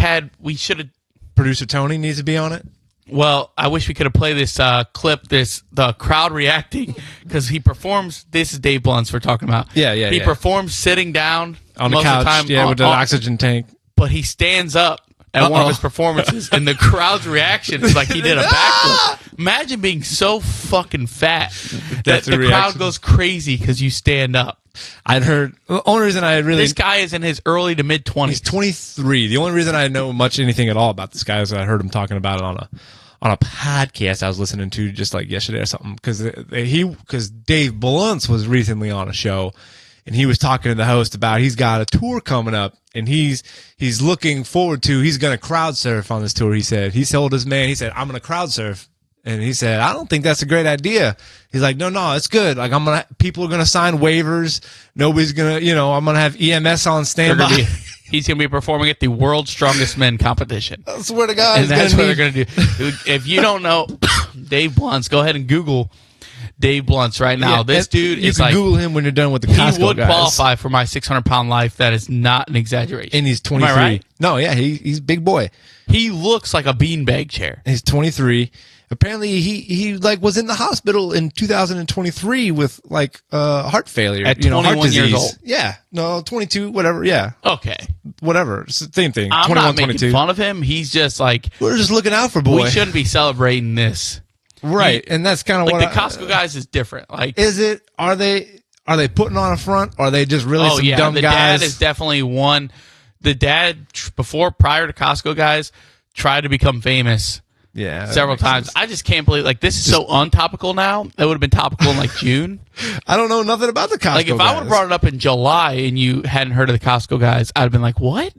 should have. Producer Tony needs to be on it. Well, I wish we could have played this clip, the crowd reacting, because he performs. This is Dave Blunts we're talking about. Yeah. He performs sitting down on the couch, with the oxygen tank. But he stands up at one of his performances, and the crowd's reaction is like he did a backflip. Imagine being so fucking fat that the crowd goes crazy because you stand up. I'd heard. The only reason I really. This guy is in his early to mid 20s. He's 23. The only reason I know anything at all about this guy is I heard him talking about it on a podcast I was listening to just like yesterday or something. Because Dave Blunts was recently on a show, and he was talking to the host about he's got a tour coming up, and he's looking forward to. He's going to crowd surf on this tour. He told his man. He said, "I'm going to crowd surf." And he said, "I don't think that's a great idea." He's like, no, it's good. Like people are going to sign waivers. Nobody's going to, I'm going to have EMS on standby. He's going to be performing at the World's Strongest Men competition. I swear to God. And that's what they're going to do. Dude, if you don't know Dave Blunts, go ahead and Google Dave Blunts right now. Yeah, this dude you is can like, Google him when you're done with the Costco guys. He would qualify for my 600-pound life. That is not an exaggeration. And he's 23. Am I right? No, yeah, he's a big boy. He looks like a beanbag chair. He's 23. Apparently, he like was in the hospital in 2023 with like heart failure at 21 heart disease. years old. Yeah, no, 22, whatever. Yeah, okay, whatever. It's the same thing. I'm 21, not making 22. fun of him. He's just like we're just looking out for boy. We shouldn't be celebrating this, right? And that's kind of like what the Costco guys is different. Like, is it? Are they putting on a front? Or are they just really some dumb the guys? Dad is definitely one. The dad prior to Costco guys tried to become famous. Yeah, several times. Sense. I just can't believe this is so untopical now. That would have been topical in like June. I don't know nothing about the Costco Like if guys. I would have brought it up in July and you hadn't heard of the Costco guys, I'd have been like, "What?"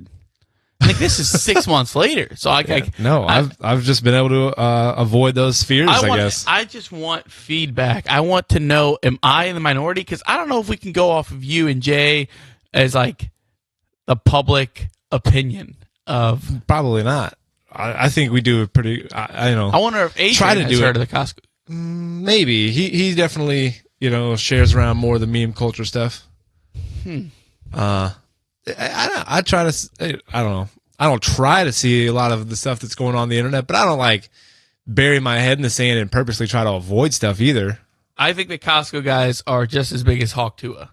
Like this is 6 months later. So I've just been able to avoid those fears. I guess I just want feedback. I want to know: am I in the minority? Because I don't know if we can go off of you and Jay as like the public opinion of probably not. I think we do a pretty. I wonder if Adrian has heard of the Costco. Maybe he definitely shares around more of the meme culture stuff. I try to. I don't know. I don't try to see a lot of the stuff that's going on the internet, but I don't like bury my head in the sand and purposely try to avoid stuff either. I think the Costco guys are just as big as Hawk Tua.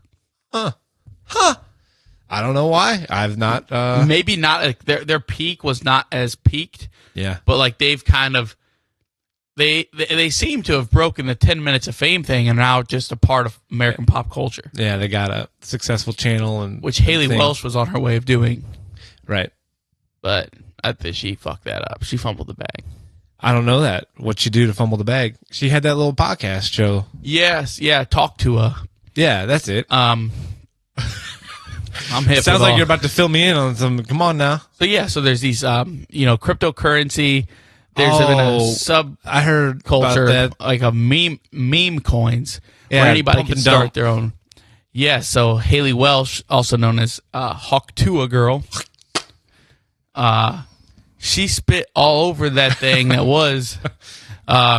Huh. I don't know why. I've not. Maybe not. Their peak was not as peaked. Yeah. But like they've kind of, they seem to have broken the 10 minutes of fame thing and now just a part of American pop culture. Yeah, they got a successful channel which Haley Welsh was on her way of doing. Right. But I think she fucked that up. She fumbled the bag. I don't know that. What'd she do to fumble the bag? She had that little podcast show. Yes. Yeah. Talk to her. Yeah, that's it. I'm hip. It sounds like you're about to fill me in on some. Come on now. So there's these, cryptocurrency. There's been a sub. I heard culture about that. Like a meme coins yeah, where anybody can start their own. Yeah. So Haley Welsh, also known as Hawk Tua Girl, she spit all over that thing that was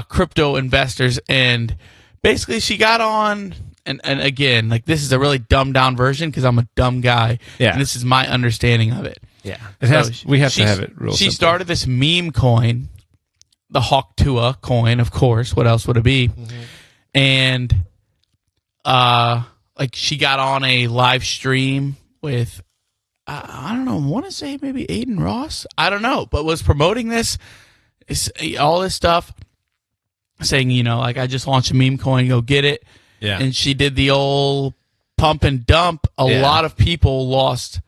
crypto investors, and basically she got on. And again, like this is a really dumbed down version because I'm a dumb guy. Yeah. And this is my understanding of it. Yeah. We have to have it real She simple. started this meme coin, the Hawk Tua coin, of course. What else would it be? Mm-hmm. And like she got on a live stream with I don't know. I want to say maybe Aiden Ross. I don't know, but was promoting this, all this stuff, saying, like, I just launched a meme coin, go get it. Yeah. And she did the old pump and dump. A lot of people lost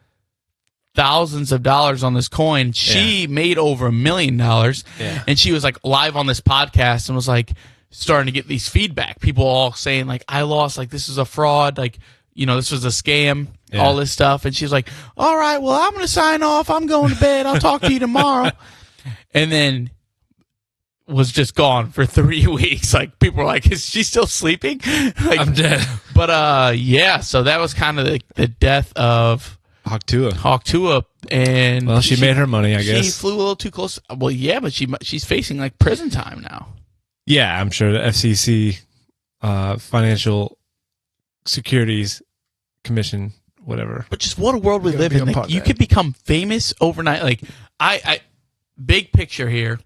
thousands of dollars on this coin. She made over $1 million. Yeah. And she was like live on this podcast and was like starting to get these feedback. People all saying like, I lost, like, this is a fraud. Like, this was a scam, all this stuff. And she's like, all right, well, I'm going to sign off. I'm going to bed. I'll talk to you tomorrow. And then was just gone for 3 weeks. Like, people were like, is she still sleeping? Like, I'm dead. But, so that was kind of the death of Hawk Tua. And well, she made her money, I guess. She flew a little too close. Well, yeah, but she's facing like prison time now. Yeah, I'm sure the FCC, Financial Securities Commission, whatever. But just what a world we live in. Like, you could become famous overnight. Like, I big picture here.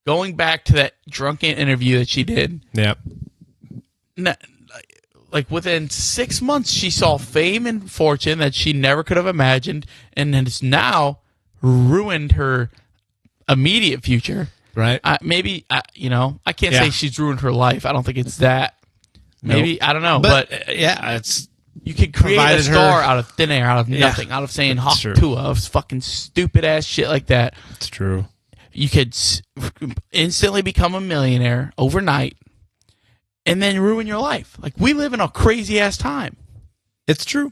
Going back to that drunken interview that she did. Yep. Like, within 6 months, she saw fame and fortune that she never could have imagined, and it's now ruined her immediate future. Right. I can't say she's ruined her life. I don't think it's that. Maybe, I don't know. But it's you could create a star out of thin air, out of nothing, out of saying Hawk Tua, of fucking stupid ass shit like that. It's true. You could instantly become a millionaire overnight and then ruin your life. Like, we live in a crazy ass time. It's true.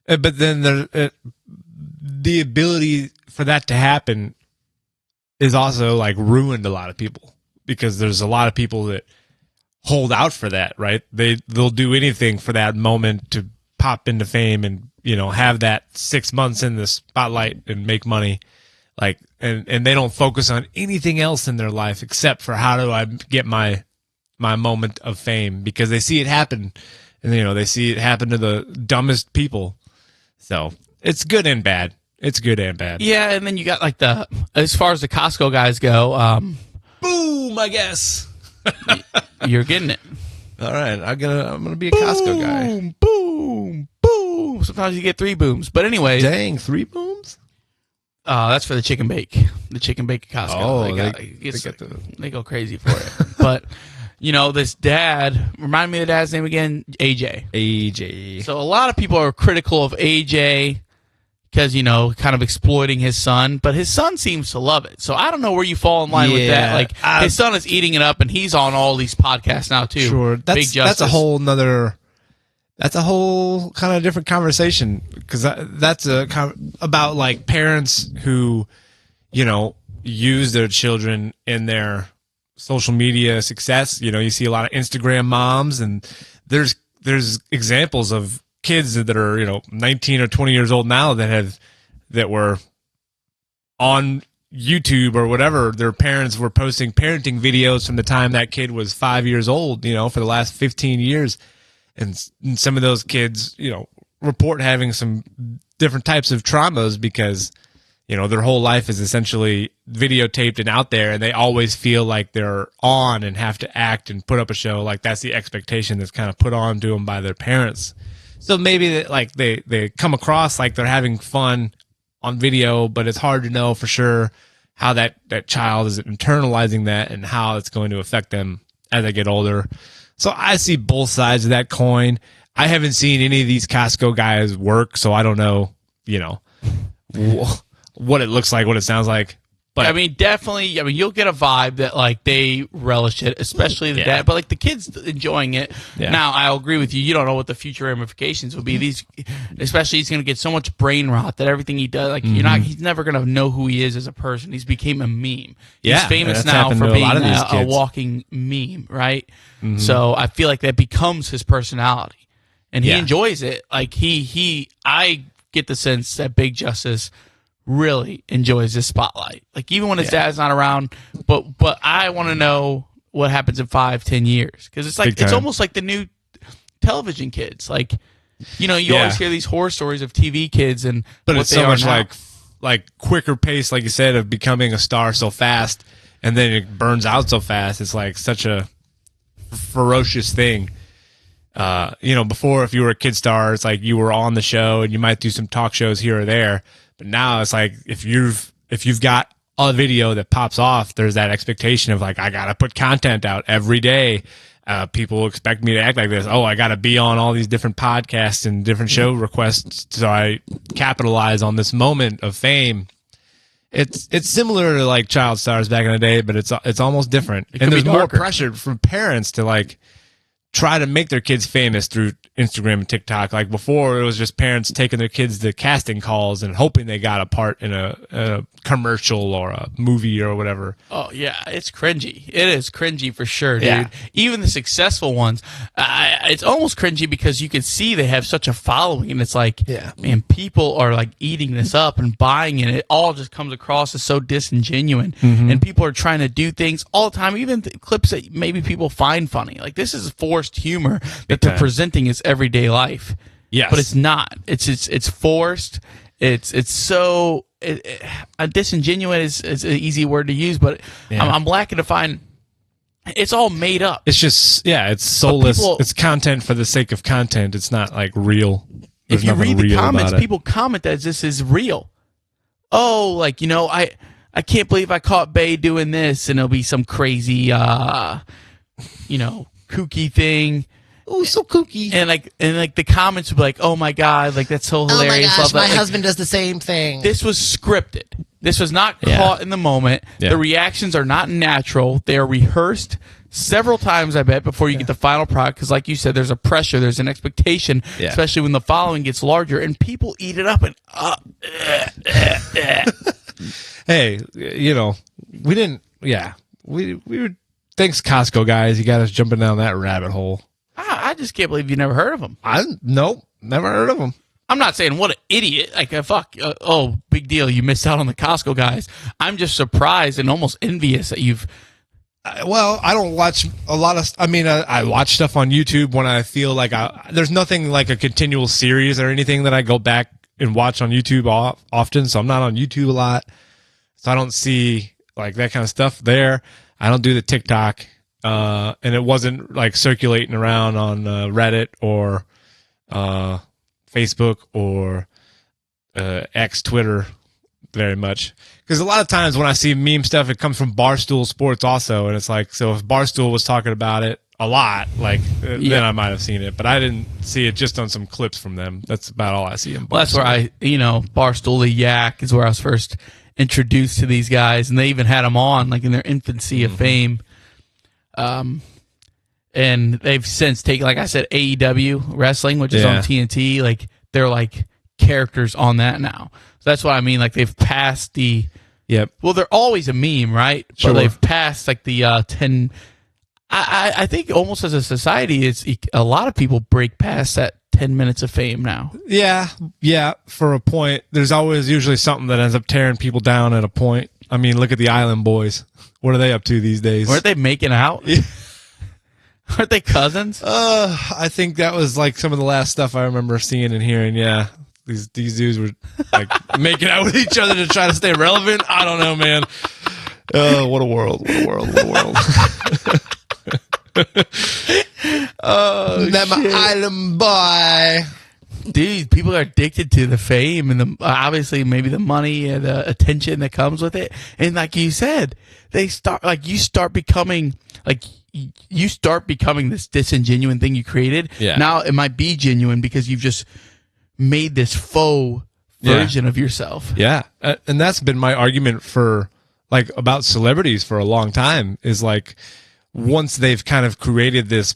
But then the ability for that to happen is also like ruined a lot of people, because there's a lot of people that hold out for that, right? They'll do anything for that moment to pop into fame and, have that 6 months in the spotlight and make money. Like, and they don't focus on anything else in their life except for how do I get my moment of fame, because they see it happen, and they see it happen to the dumbest people. So it's good and bad. It's good and bad. Yeah, and then you got like as far as the Costco guys go, boom, I guess. You're getting it. All right, I'm gonna be a Costco guy. Boom, boom, boom. Sometimes you get 3 booms, but anyways, dang, 3 booms. That's for the chicken bake. The chicken bake at Costco. Oh, they go crazy for it. But this dad, remind me of the dad's name again, AJ. AJ. So a lot of people are critical of AJ because, kind of exploiting his son, but his son seems to love it. So I don't know where you fall in line with that. Like, his son is eating it up, and he's on all these podcasts now too. Sure, that's a whole nother. That's a whole kind of different conversation, because that's about like parents who, use their children in their social media success. You see a lot of Instagram moms, and there's examples of kids that are 19 or 20 years old now that were on YouTube or whatever. Their parents were posting parenting videos from the time that kid was 5 years old, for the last 15 years. And some of those kids, report having some different types of traumas because, their whole life is essentially videotaped and out there, and they always feel like they're on and have to act and put up a show. Like, that's the expectation that's kind of put on to them by their parents. So maybe like they come across like they're having fun on video, but it's hard to know for sure how that child is internalizing that and how it's going to affect them as they get older. So I see both sides of that coin. I haven't seen any of these Costco guys work, so I don't know, what it looks like, what it sounds like. But I mean, definitely, you'll get a vibe that like they relish it, especially the dad. But like the kids enjoying it. Yeah. Now, I'll agree with you. You don't know what the future ramifications will be. Especially he's going to get so much brain rot that everything he does, like he's never going to know who he is as a person. He's became a meme. He's famous now for being a walking meme, right? Mm-hmm. So I feel like that becomes his personality, and he enjoys it. Like I get the sense that Big Justice really enjoys this spotlight. Like, even when his dad's not around, but I want to know what happens in 5-10 years, because it's like it's almost like the new television kids. Like, you always hear these horror stories of TV kids, but it's so much like quicker pace, like you said, of becoming a star so fast, and then it burns out so fast. It's like such a ferocious thing. before, if you were a kid star, it's like you were on the show and you might do some talk shows here or there. But now it's like if you've got a video that pops off, there's that expectation of like, I gotta put content out every day. People expect me to act like this. Oh, I gotta be on all these different podcasts and different show requests, so I capitalize on this moment of fame. It's similar to like child stars back in the day, but it's almost different. And there's more pressure from parents to like try to make their kids famous through Instagram and TikTok. Like before, it was just parents taking their kids to casting calls and hoping they got a part in a commercial or a movie or whatever. Oh, yeah, it's cringy. It is cringy for sure, dude. Yeah. Even the successful ones, it's almost cringy because you can see they have such a following, and it's like, man, people are like eating this up and buying it. It all just comes across as so disingenuous, and people are trying to do things all the time, even clips that maybe people find funny. Like, this is forced humor that they're presenting as everyday life. Yes. But it's not. It's forced. It's so disingenuous is an easy word to use, but I'm lacking to find. It's all made up. It's just it's soulless. It's content for the sake of content. It's not like real. There's if you read the comments, people people comment that this is real. Oh, like, I can't believe I caught Bay doing this, and it'll be some crazy kooky thing. Oh, so kooky. And the comments would be like, "Oh my god, like that's so hilarious." Oh my gosh, my husband does the same thing. This was scripted. This was not caught in the moment. Yeah. The reactions are not natural. They are rehearsed several times, I bet, before you get the final product. Because, like you said, there's a pressure, there's an expectation, especially when the following gets larger, and people eat it up. And hey, we didn't. Yeah, we were. Thanks, Costco guys. You got us jumping down that rabbit hole. I just can't believe you never heard of them. Nope, never heard of them. I'm not saying what an idiot. Like, big deal. You missed out on the Costco guys. I'm just surprised and almost envious that you've. Well, I don't watch a lot of. I mean, I watch stuff on YouTube when I feel like there's nothing like a continual series or anything that I go back and watch on YouTube often. So I'm not on YouTube a lot. So I don't see like that kind of stuff there. I don't do the TikTok. And it wasn't like circulating around on Reddit or Facebook or X, Twitter very much. Because a lot of times when I see meme stuff, it comes from Barstool Sports also. And it's like, so if Barstool was talking about it a lot, like then I might have seen it. But I didn't see it just on some clips from them. That's about all I see in Barstool. Well, that's where Barstool the Yak is where I was first introduced to these guys. And they even had them on like in their infancy of fame. And they've since taken, like I said, AEW wrestling, which is on TNT. Like, they're like characters on that now. So that's what I mean. Like, they've passed the. Yep. Well, they're always a meme, right? Sure. But they've passed like the 10. I think almost as a society, it's a lot of people break past that 10 minutes of fame now. Yeah. For a point, there's always usually something that ends up tearing people down at a point. I mean, look at the Island Boys. What are they up to these days? Weren't they making out? Yeah. Aren't they cousins? I think that was like some of the last stuff I remember seeing and hearing. Yeah, these dudes were like making out with each other to try to stay relevant. I don't know, man. What a world! What a world! What a world! That my island boy. Dude, people are addicted to the fame and the obviously maybe the money and the attention that comes with it. And like you said, you start becoming this disingenuine thing you created. Yeah. Now it might be genuine because you've just made this faux version of yourself. Yeah, and that's been my argument for like about celebrities for a long time. Is like once they've kind of created this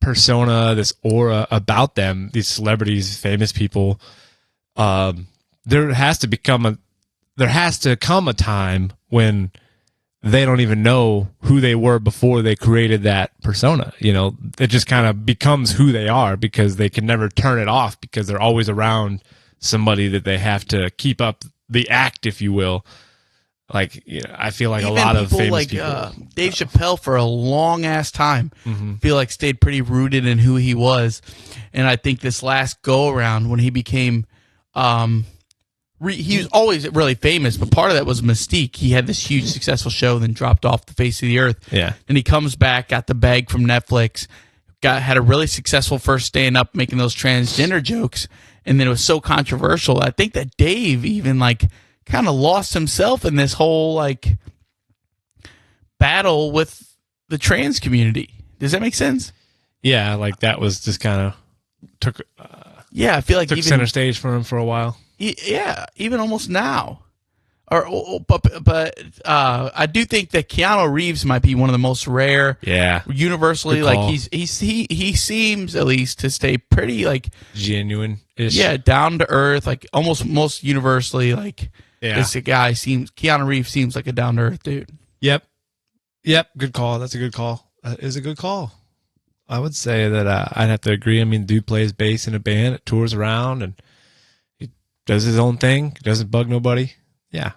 persona, this aura about them, these celebrities, famous people, there has to come a time when they don't even know who they were before they created that persona. It just kind of becomes who they are because they can never turn it off because they're always around somebody that they have to keep up the act, if you will. Like, I feel like even a lot of famous people, Dave Chappelle for a long ass time, feel like stayed pretty rooted in who he was, and I think this last go around when he became, he was always really famous, but part of that was mystique. He had this huge successful show, then dropped off the face of the earth. Yeah, and he comes back, got the bag from Netflix, had a really successful first stand up making those transgender jokes, and then it was so controversial. I think that Dave even like kind of lost himself in this whole like battle with the trans community. Does that make sense? Yeah, like that was just kind of took I feel like took even center stage for him for a while. yeah, even almost now. But I do think that Keanu Reeves might be one of the most rare. Yeah, Universally, good like call. he seems at least to stay pretty like genuine-ish. yeah, down to earth, like almost most universally like Yeah. this guy seems Keanu Reeves seems like a down to earth dude. Yep. Good call. That's a good call. Is a good call. I would say that I'd have to agree. I mean, dude plays bass in a band, it tours around, and he does his own thing. He doesn't bug nobody. Yeah,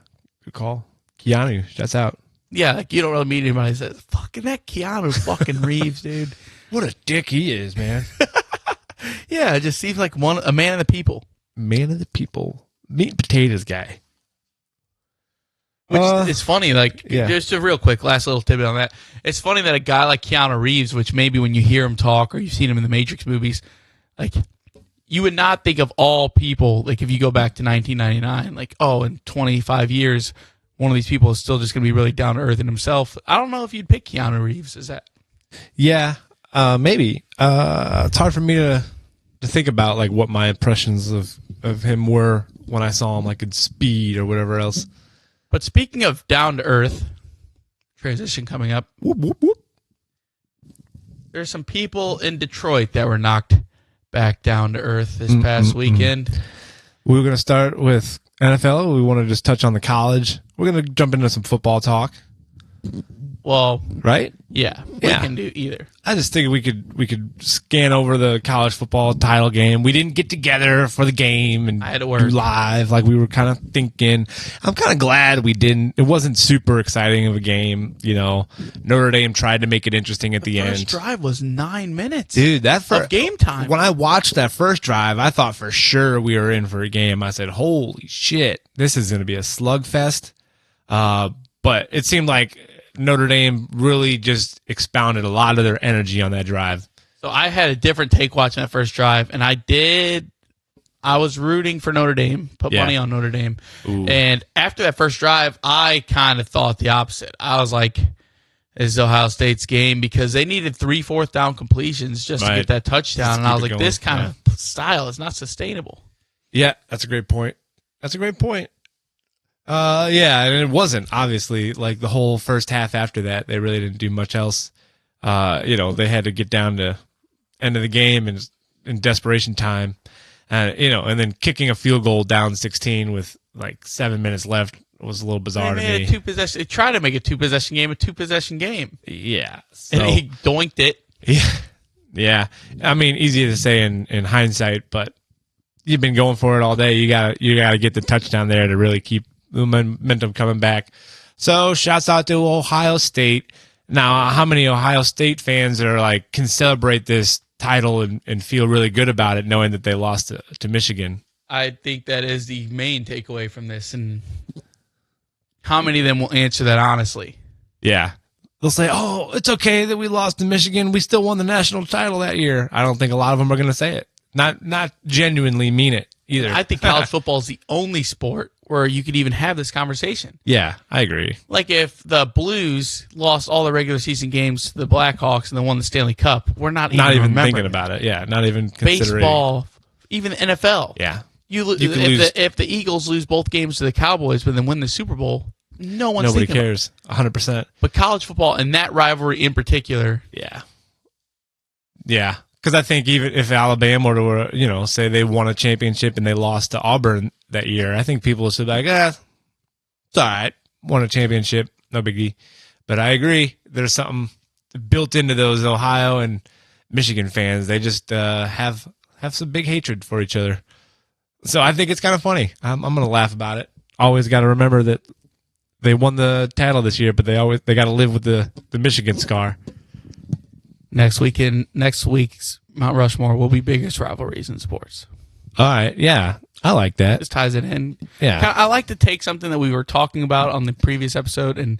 good call. Keanu, shouts out. Yeah, like you don't really meet anybody that says, fucking that Keanu fucking Reeves, dude. What a dick he is, man. Yeah, it just seems like a man of the people. Man of the people. Meat and potatoes guy. Which it's funny, like, just a real quick last little tidbit on that. It's funny that a guy like Keanu Reeves, which maybe when you hear him talk or you've seen him in the Matrix movies, like, you would not think of all people, like, if you go back to 1999, like, oh, in 25 years, one of these people is still just going to be really down to earth in himself. I don't know if you'd pick Keanu Reeves. Is that? Yeah, maybe. It's hard for me to think about, like, what my impressions of him were when I saw him, like, in Speed or whatever else. But speaking of down to earth, transition coming up. Whoop, whoop, whoop. There's some people in Detroit that were knocked back down to earth this past weekend. We were going to start with NFL. We want to just touch on the college. We're going to jump into some football talk, Well, right? yeah, we can do either. I just think we could scan over the college football title game. We didn't get together for the game and I had to do work. live like we were kind of thinking. I'm kind of glad we didn't. It wasn't super exciting of a game. You know, Notre Dame tried to make it interesting at the First end. drive was 9 minutes. Dude, that of game time. When I watched that first drive, I thought for sure we were in for a game. I said, "Holy shit, this is going to be a slugfest." But it seemed like Notre Dame really just expounded a lot of their energy on that drive. So I had a different take watching that first drive, and I was rooting for Notre Dame, put money on Notre Dame. Ooh. And after that first drive, I kind of thought the opposite. I was like, this is Ohio State's game because they needed 3 4th down completions just to get that touchdown. Just and I was keep like, it this going. kind of style is not sustainable. Yeah, that's a great point. Yeah, and it wasn't, obviously, like the whole first half after that. They really didn't do much else. They had to get down to end of the game and in desperation time. And then kicking a field goal down 16 with like 7 minutes left was a little bizarre to me. They tried to make a 2-possession game a 2-possession game. Yeah. And he doinked it. Yeah. I mean, easy to say in hindsight, but you've been going for it all day. You gotta get the touchdown there to really keep the momentum coming back. So shouts out to Ohio State. Now, how many Ohio State fans are like can celebrate this title and feel really good about it, knowing that they lost to Michigan? I think that is the main takeaway from this. And how many of them will answer that honestly? Yeah. They'll say, oh, it's okay that we lost to Michigan. We still won the national title that year. I don't think a lot of them are going to say it. Not genuinely mean it either. I think college football is the only sport where you could even have this conversation. Yeah, I agree. Like if the Blues lost all the regular season games to the Blackhawks and then won the Stanley Cup, we're not even thinking about it. Yeah, not even considering. Baseball, even the NFL. Yeah. If the Eagles lose both games to the Cowboys but then win the Super Bowl, nobody cares. 100%. But college football and that rivalry in particular. Yeah. Yeah. Because I think even if Alabama were to, say they won a championship and they lost to Auburn that year, I think people would say like, it's all right, won a championship, no biggie. But I agree, there's something built into those Ohio and Michigan fans. They just have some big hatred for each other. So I think it's kind of funny. I'm going to laugh about it. Always got to remember that they won the title this year, but they got to live with the Michigan scar. Next week's Mount Rushmore will be biggest rivalries in sports. All right, yeah, I like that. This ties it in. Yeah, I like to take something that we were talking about on the previous episode and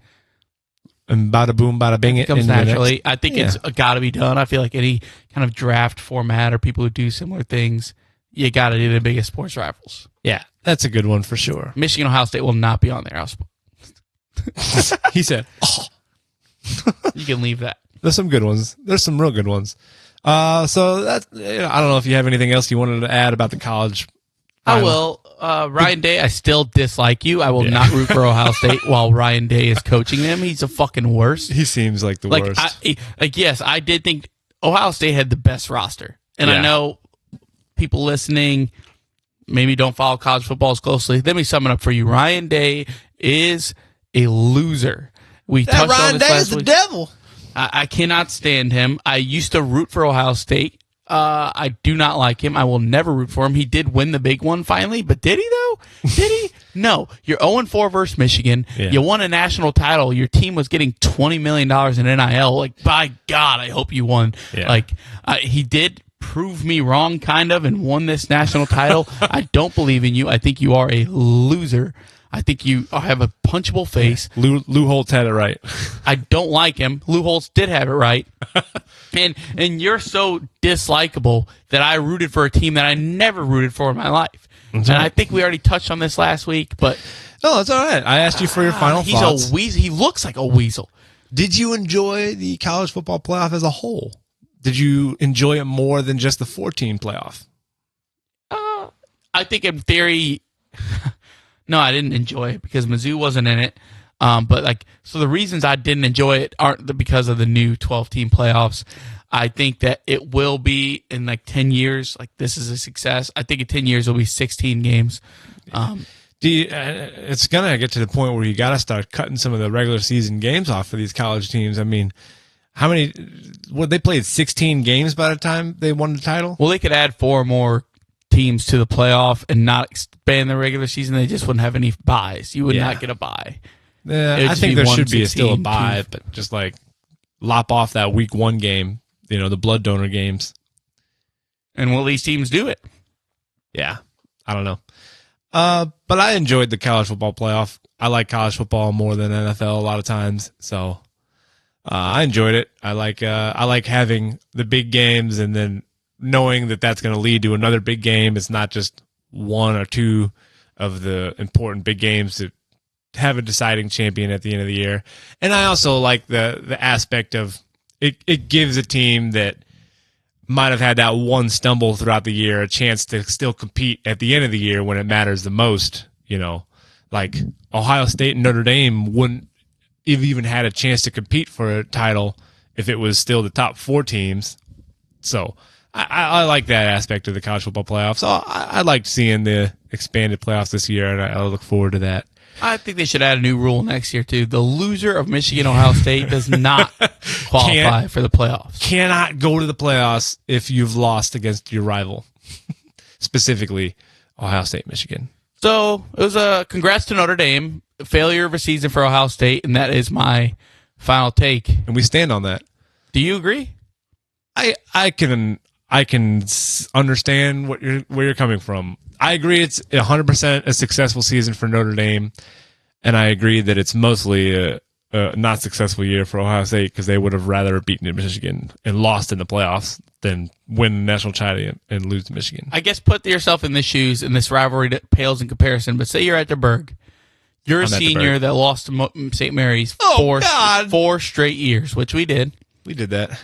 and bada boom, bada bing it comes into the next- naturally. I think it's got to be done. I feel like any kind of draft format or people who do similar things, you got to do the biggest sports rivals. Yeah, that's a good one for sure. Michigan Ohio State will not be on there. He said, "Oh, You can leave that. there's some good ones. There's some real good ones." So that I don't know if you have anything else you wanted to add about the college. I final. will. Ryan Day, I still dislike you. I will not root for Ohio State while Ryan Day is coaching them. He's the fucking worst. He seems like the worst. Yes, I did think Ohio State had the best roster. And Yeah. I know people listening maybe don't follow college football as closely. Let me sum it up for you. Ryan Day is a loser. We That touched on Ryan this Day last is the week. devil. I cannot stand him. I used to root for Ohio State. I do not like him. I will never root for him. He did win the big one finally, but did he though? Did he? No. You're 0-4 versus Michigan. Yeah. You won a national title. Your team was getting $20 million in NIL. Like, by God, I hope you won. Yeah. Like, he did prove me wrong, kind of, and won this national title. I don't believe in you. I think you are a loser. I think you have a punchable face. Lou Holtz had it right. I don't like him. Lou Holtz did have it right. And you're so dislikable that I rooted for a team that I never rooted for in my life. And I think we already touched on this last week, but No, it's all right. I asked you for your final he's thoughts. a weasel. He looks like a weasel. Did you enjoy the college football playoff as a whole? Did you enjoy it more than just the 14 playoff? I think in theory, no, I didn't enjoy it because Mizzou wasn't in it. But so the reasons I didn't enjoy it aren't because of the new 12-team playoffs. I think that it will be in 10 years. This is a success. I think in 10 years it'll be 16 games. It's gonna get to the point where you got to start cutting some of the regular season games off for these college teams. I mean, how many? What they played 16 games by the time they won the title. Well, they could add 4 more teams to the playoff and not expand the regular season. They just wouldn't have any buys. You would not get a bye. Yeah, It would I just think be there 1, should be 16, still a bye, 2. but just lop off that week 1 game. The blood donor games. And will these teams do it? Yeah, I don't know. But I enjoyed the college football playoff. I like college football more than NFL a lot of times, so I enjoyed it. I like having the big games and then knowing that that's going to lead to another big game. It's not just 1 or 2 of the important big games to have a deciding champion at the end of the year. And I also like the aspect of it gives a team that might have had that one stumble throughout the year a chance to still compete at the end of the year when it matters the most. Like Ohio State and Notre Dame wouldn't have even had a chance to compete for a title if it was still the top 4 teams. So I like that aspect of the college football playoffs. So I liked seeing the expanded playoffs this year, and I look forward to that. I think they should add a new rule next year, too. The loser of Michigan Ohio State does not qualify for the playoffs. Cannot go to the playoffs if you've lost against your rival, specifically Ohio State, Michigan. So it was a congrats to Notre Dame, failure of a season for Ohio State, and that is my final take. And we stand on that. Do you agree? I can understand where you're coming from. I agree it's 100% a successful season for Notre Dame, and I agree that it's mostly a not successful year for Ohio State because they would have rather beaten Michigan and lost in the playoffs than win the national title and lose to Michigan. I guess put yourself in the shoes in this rivalry that pales in comparison, but say you're at the Berg. You're a I'm at the senior Berg. that lost to St. Mary's God. 4 straight years, which we did. We did that.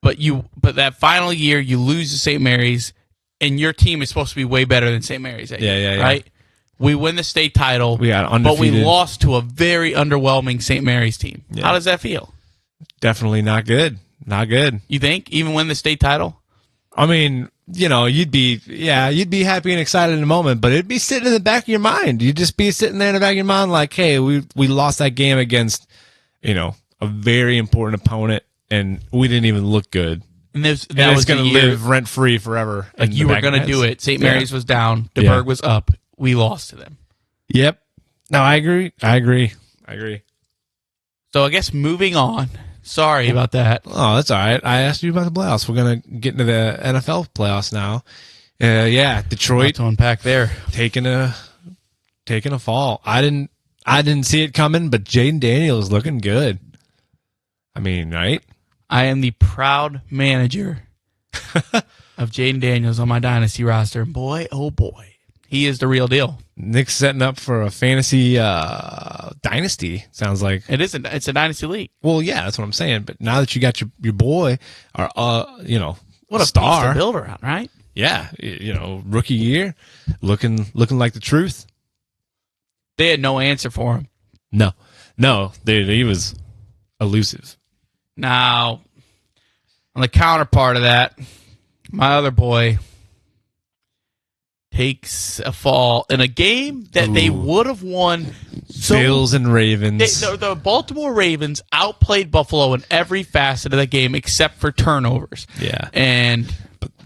But that final year, you lose to St. Mary's, and your team is supposed to be way better than St. Mary's. Yeah. Right? We win the state title, We got but we undefeated. lost to a very underwhelming St. Mary's team. Yeah. How does that feel? Definitely not good. Not good. You think, even win the state title? I mean, you'd be happy and excited in the moment, but it'd be sitting in the back of your mind. You'd just be sitting there in the back of your mind like, hey, we lost that game against, a very important opponent, and we didn't even look good. And that And was it's going to the year, live rent free forever. like you were going to do it. St. Mary's was down. The Berg was up. We lost to them. Yep. No, I agree. So I guess moving on. Sorry about that. Oh, that's all right. I asked you about the playoffs. We're going to get into the NFL playoffs now. Detroit To unpack there. taking a fall. I didn't see it coming, but Jaden Daniels looking good. I mean, right? I am the proud manager of Jaden Daniels on my dynasty roster. Boy, oh boy, he is the real deal. Nick's setting up for a fantasy dynasty. Sounds like It's a dynasty league. Well, yeah, that's what I'm saying. But now that you got your boy, or What a star piece to build around, right? Yeah, rookie year, looking like the truth. They had no answer for him. No, he was elusive. Now, on the counterpart of that, my other boy takes a fall in a game that they would have won. Bills and Ravens. The Baltimore Ravens outplayed Buffalo in every facet of the game except for turnovers. Yeah, and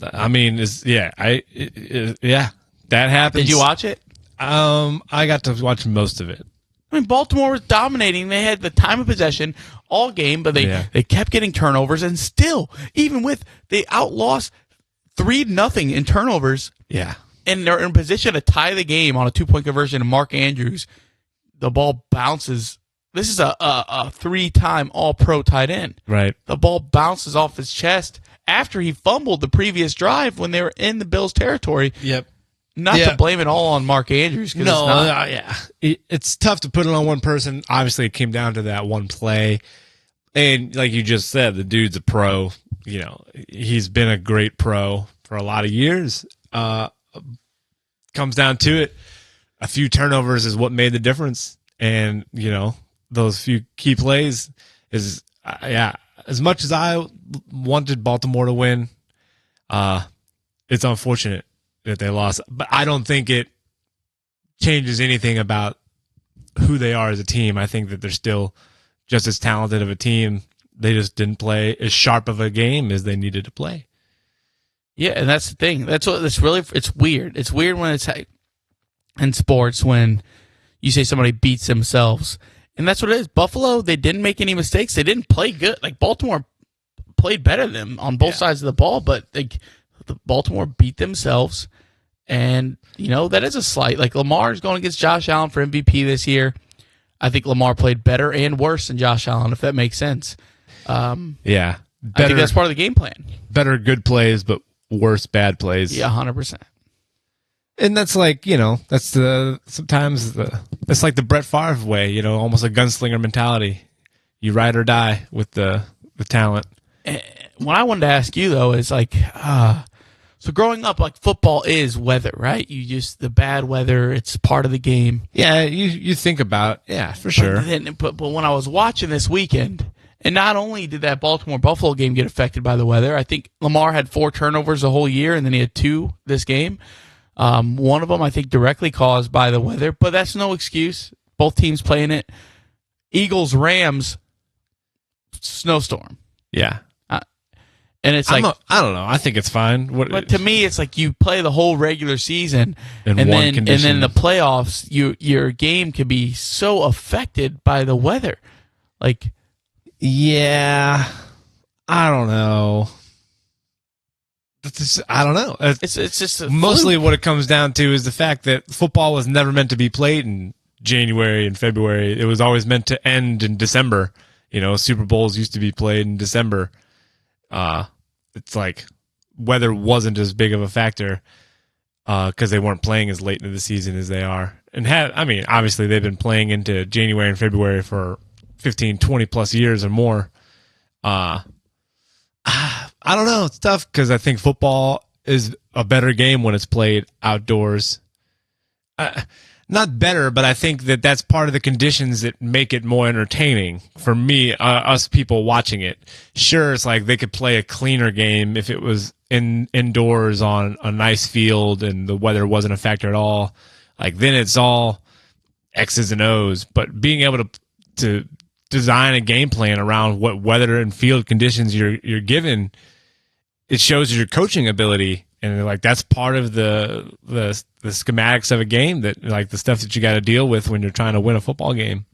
I mean, that happens. Did you watch it? I got to watch most of it. I mean, Baltimore was dominating. They had the time of possession all game, but they kept getting turnovers, and still, even with they outlost 3-0 in turnovers. Yeah. And they're in position to tie the game on a 2-point conversion. And Mark Andrews, the ball bounces. This is a 3-time All-Pro tight end. Right. The ball bounces off his chest after he fumbled the previous drive when they were in the Bills' territory. Yep. Not to blame it all on Mark Andrews. No, it's tough to put it on one person. Obviously, it came down to that one play. And like you just said, the dude's a pro. He's been a great pro for a lot of years. Comes down to it, a few turnovers is what made the difference. And, those few key plays is, as much as I wanted Baltimore to win, it's unfortunate that they lost. But I don't think it changes anything about who they are as a team. I think that they're still just as talented of a team. They just didn't play as sharp of a game as they needed to play. Yeah, and that's the thing. It's weird. It's weird when it's in sports when you say somebody beats themselves. And that's what it is. Buffalo, they didn't make any mistakes. They didn't play good. Like Baltimore played better than them on both sides of the ball, but the Baltimore beat themselves. And, that is a slight. Like Lamar's going against Josh Allen for MVP this year. I think Lamar played better and worse than Josh Allen, if that makes sense. Yeah. I think that's part of the game plan. Better good plays, but worse bad plays. Yeah, 100%. And that's like, that's it's like the Brett Favre way, almost a gunslinger mentality. You ride or die with the talent. What I wanted to ask you, though, is like, so growing up, like football is weather, right? The bad weather, it's part of the game. Yeah, you think about, for sure. But when I was watching this weekend, and not only did that Baltimore-Buffalo game get affected by the weather, I think Lamar had 4 turnovers the whole year, and then he had 2 this game. One of them, I think, directly caused by the weather, but that's no excuse. Both teams playing it. Eagles-Rams, snowstorm. Yeah. And it's I don't know. I think it's fine. But to me, it's like you play the whole regular season, and then condition. the playoffs, your game can be so affected by the weather. Like, yeah, I don't know. I don't know. It's just mostly what it comes down to is the fact that football was never meant to be played in January and February. It was always meant to end in December. Super Bowls used to be played in December. It's like weather wasn't as big of a factor because they weren't playing as late into the season as they are. And obviously they've been playing into January and February for 15, 20 plus years or more. I don't know. It's tough because I think football is a better game when it's played outdoors. Not better, but I think that that's part of the conditions that make it more entertaining for me, us people watching it. Sure, it's like they could play a cleaner game if it was indoors on a nice field and the weather wasn't a factor at all. Like then it's all X's and O's. But being able to design a game plan around what weather and field conditions you're given, it shows your coaching ability. And like that's part of the schematics of a game, that like the stuff that you got to deal with when you're trying to win a football game.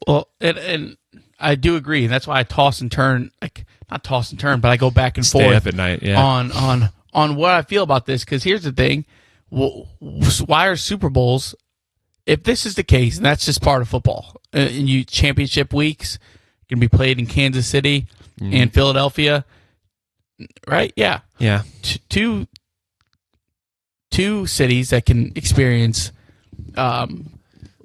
Well, and I do agree, and that's why I toss and turn, like not toss and turn, but I go back and forth up at night, on what I feel about this. Because here's the thing: why are Super Bowls? If this is the case, and that's just part of football, and you championship weeks, going to be played in Kansas City and Philadelphia. Right? Yeah. Yeah. Two cities that can experience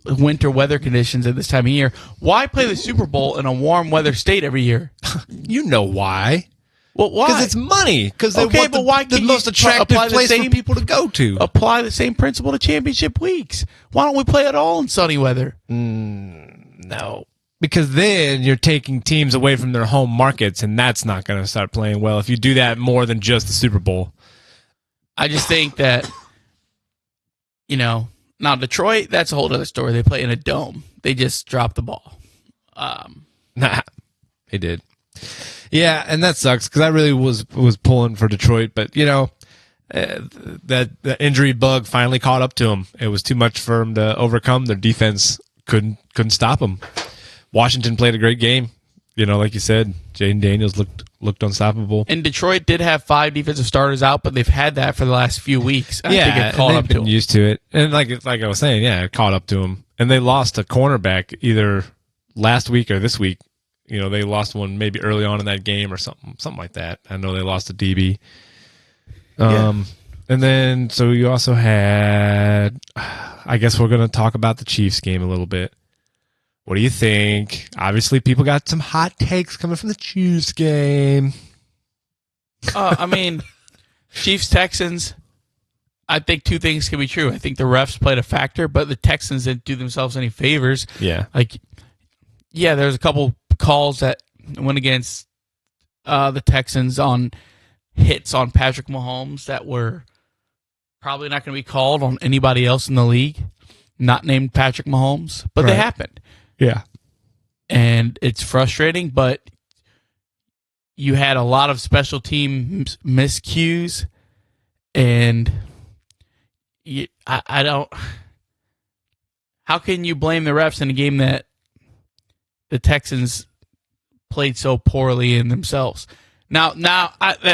winter weather conditions at this time of year. Why play the Super Bowl in a warm weather state every year? You know why? Well, why? Because it's money. Because they Okay, want but why the can't most you attractive apply the place same- for people to go to. Apply the same principle to championship weeks. Why don't we play it all in sunny weather? No. Because then you're taking teams away from their home markets, and that's not going to start playing well if you do that more than just the Super Bowl. I just think that, now Detroit, that's a whole other story. They play in a dome. They just dropped the ball. Nah, they did. Yeah, and that sucks because I really was pulling for Detroit, but that the injury bug finally caught up to them. It was too much for them to overcome. Their defense couldn't stop them. Washington played a great game. Like you said, Jaden Daniels looked unstoppable. And Detroit did have 5 defensive starters out, but they've had that for the last few weeks. I think it caught up to them. Used to it, and like I was saying, it caught up to them. And they lost a cornerback either last week or this week. They lost one maybe early on in that game or something like that. I know they lost a DB. And then so you also had. I guess we're going to talk about the Chiefs game a little bit. What do you think? Obviously, people got some hot takes coming from the Chiefs game. Chiefs-Texans, I think 2 things can be true. I think the refs played a factor, but the Texans didn't do themselves any favors. Yeah. There's a couple calls that went against the Texans on hits on Patrick Mahomes that were probably not going to be called on anybody else in the league, not named Patrick Mahomes, but they happened. Yeah. And it's frustrating, but you had a lot of special team miscues, and I don't. How can you blame the refs in a game that the Texans played so poorly in themselves? Now,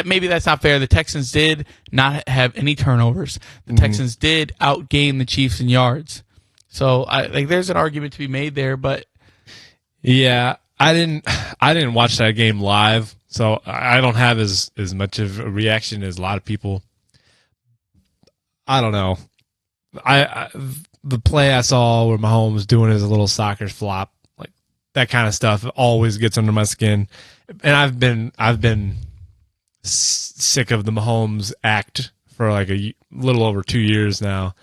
maybe that's not fair. The Texans did not have any turnovers. The Texans did outgain the Chiefs in yards. So, there's an argument to be made there, but yeah, I didn't watch that game live, so I don't have as much of a reaction as a lot of people. I don't know. The play I saw where Mahomes was doing his little soccer flop, like that kind of stuff, always gets under my skin. And I've been sick of the Mahomes act for like a little over 2 years now.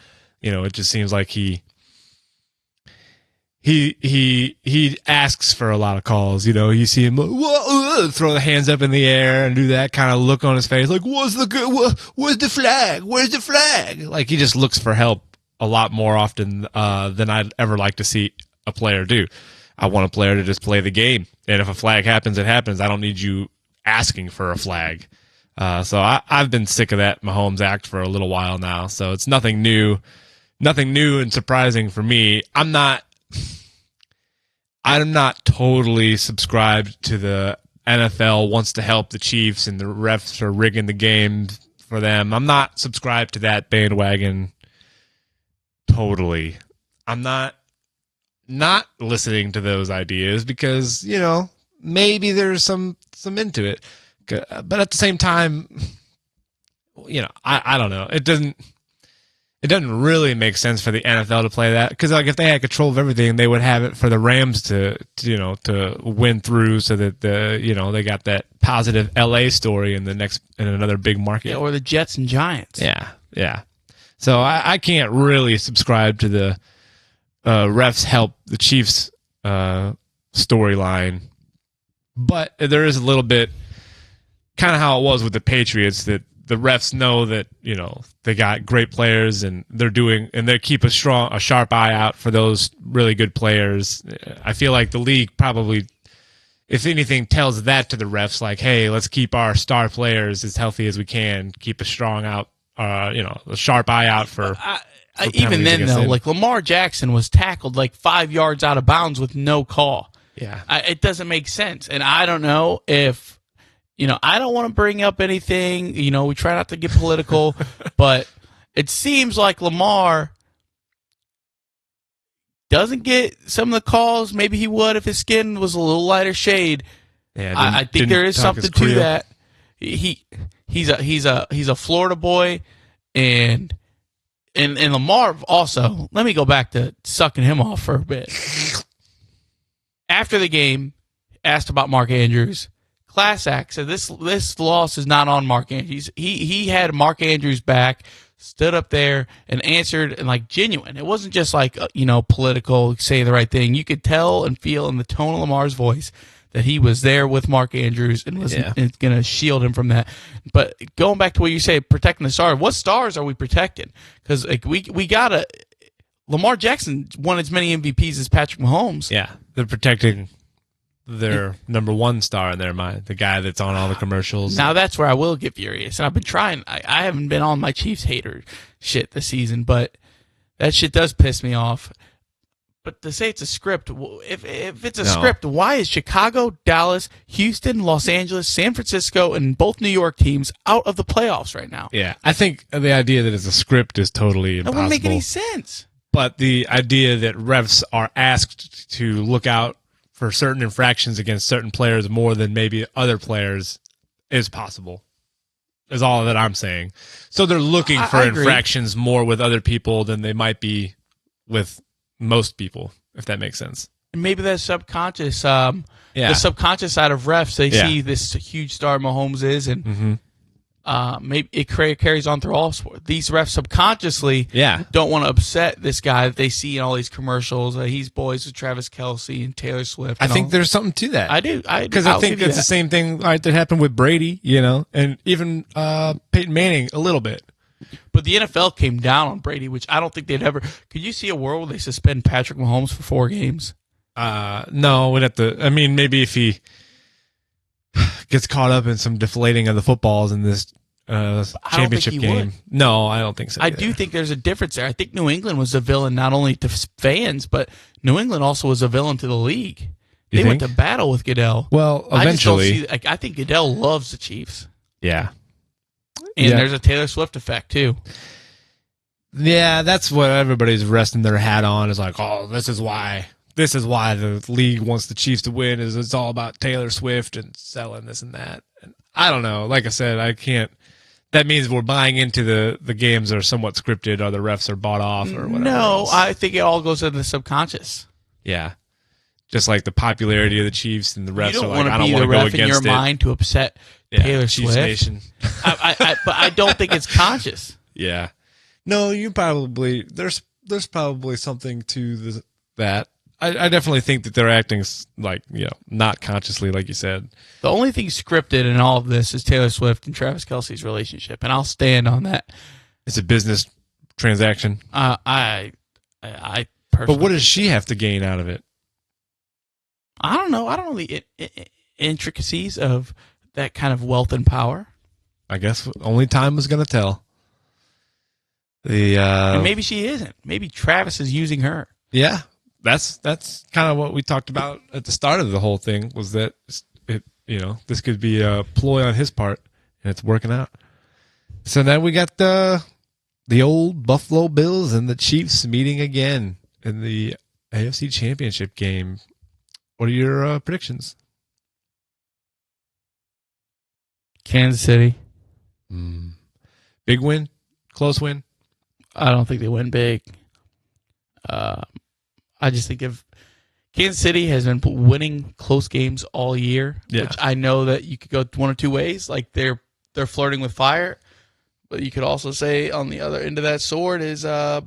It just seems like he asks for a lot of calls. You see him throw the hands up in the air and do that kind of look on his face, like where's the flag? Where's the flag? Like he just looks for help a lot more often than I'd ever like to see a player do. I want a player to just play the game, and if a flag happens, it happens. I don't need you asking for a flag. So I've been sick of that Mahomes act for a little while now. So it's nothing new and surprising for me. I'm not totally subscribed to the NFL wants to help the Chiefs and the refs are rigging the game for them. I'm not subscribed to that bandwagon totally. I'm not listening to those ideas because, maybe there's some into it. But at the same time, I don't know. It doesn't really make sense for the NFL to play that because, like, if they had control of everything, they would have it for the Rams to win through, so that they got that positive LA story in another big market. Yeah, or the Jets and Giants. Yeah. So I can't really subscribe to the refs help the Chiefs storyline, but there is a little bit kind of how it was with the Patriots, that the refs know that they got great players and they keep a sharp eye out for those really good players. I feel like the league probably, if anything, tells that to the refs, like, hey, let's keep our star players as healthy as we can, keep a strong out, a sharp eye out for. Even then, though, like Lamar Jackson was tackled like 5 yards out of bounds with no call. Yeah, it doesn't make sense, and I don't know if. I don't want to bring up anything. We try not to get political, but it seems like Lamar doesn't get some of the calls. Maybe he would if his skin was a little lighter shade. Yeah, I think there is something to that. He's a Florida boy, and Lamar also. Let me go back to sucking him off for a bit. After the game, asked about Mark Andrews. Class act said this loss is not on Mark Andrews. He had Mark Andrews back, stood up there and answered and like genuine. It wasn't just like political, say the right thing. You could tell and feel in the tone of Lamar's voice that he was there with Mark Andrews and was going to shield him from that. But going back to what you say, protecting the stars. What stars are we protecting? Because like we gotta. Lamar Jackson won as many MVPs as Patrick Mahomes. Yeah, they're protecting their number one star in their mind, the guy that's on all the commercials. Now that's where I will get furious. And I've been trying. I haven't been on my Chiefs hater shit this season, but that shit does piss me off. But to say it's a script, if it's a script, why is Chicago, Dallas, Houston, Los Angeles, San Francisco, and both New York teams out of the playoffs right now? Yeah, I think the idea that it's a script is totally impossible. That wouldn't make any sense. But the idea that refs are asked to look out for certain infractions against certain players more than maybe other players is possible, is all that I'm saying. So they're looking for infractions more with other people than they might be with most people, if that makes sense. Maybe that's subconscious. The subconscious side of refs, they see this huge star Mahomes is, and maybe it carries on through all sports. These refs subconsciously don't want to upset this guy that they see in all these commercials. He's boys with Travis Kelce and Taylor Swift. I think there's something to that. I do. Because I think it's the same thing that happened with Brady, and even Peyton Manning a little bit. But the NFL came down on Brady, which I don't think they'd ever. Could you see a world where they suspend Patrick Mahomes for 4 games? No, we'd have to. I mean, maybe if he gets caught up in some deflating of the footballs in this championship game. No, I don't think so. I do think there's a difference there. I think New England was a villain not only to fans, but New England also was a villain to the league. They went to battle with Goodell. Well, eventually. I think Goodell loves the Chiefs. Yeah. And there's a Taylor Swift effect, too. Yeah, that's what everybody's resting their hat on, is like, oh, this is why the league wants the Chiefs to win, is it's all about Taylor Swift and selling this and that. And I don't know. Like I said, I can't. That means we're buying into the games that are somewhat scripted, or the refs are bought off, or whatever. No, else. I think it all goes into the subconscious. Yeah. Just like the popularity of the Chiefs and the refs are like, I don't want want to go against it. You don't want to be the ref in your mind to upset Taylor Chiefs Swift. Nation. But I don't think it's conscious. Yeah. No, there's probably something to that. I definitely think that they're acting like, not consciously, like you said. The only thing scripted in all of this is Taylor Swift and Travis Kelce's relationship, and I'll stand on that. It's a business transaction. I personally. But what does she have to gain out of it? I don't know. I don't know the intricacies of that kind of wealth and power. I guess only time was going to tell. And maybe she isn't. Maybe Travis is using her. Yeah, that's kind of what we talked about at the start of the whole thing, was that this could be a ploy on his part, and it's working out. So then we got the old Buffalo Bills and the Chiefs meeting again in the AFC Championship game. What are your predictions? Kansas City. Big win? Close win? I don't think they win big. I just think if Kansas City has been winning close games all year, which I know that you could go one or two ways. Like they're flirting with fire, but you could also say on the other end of that sword is they're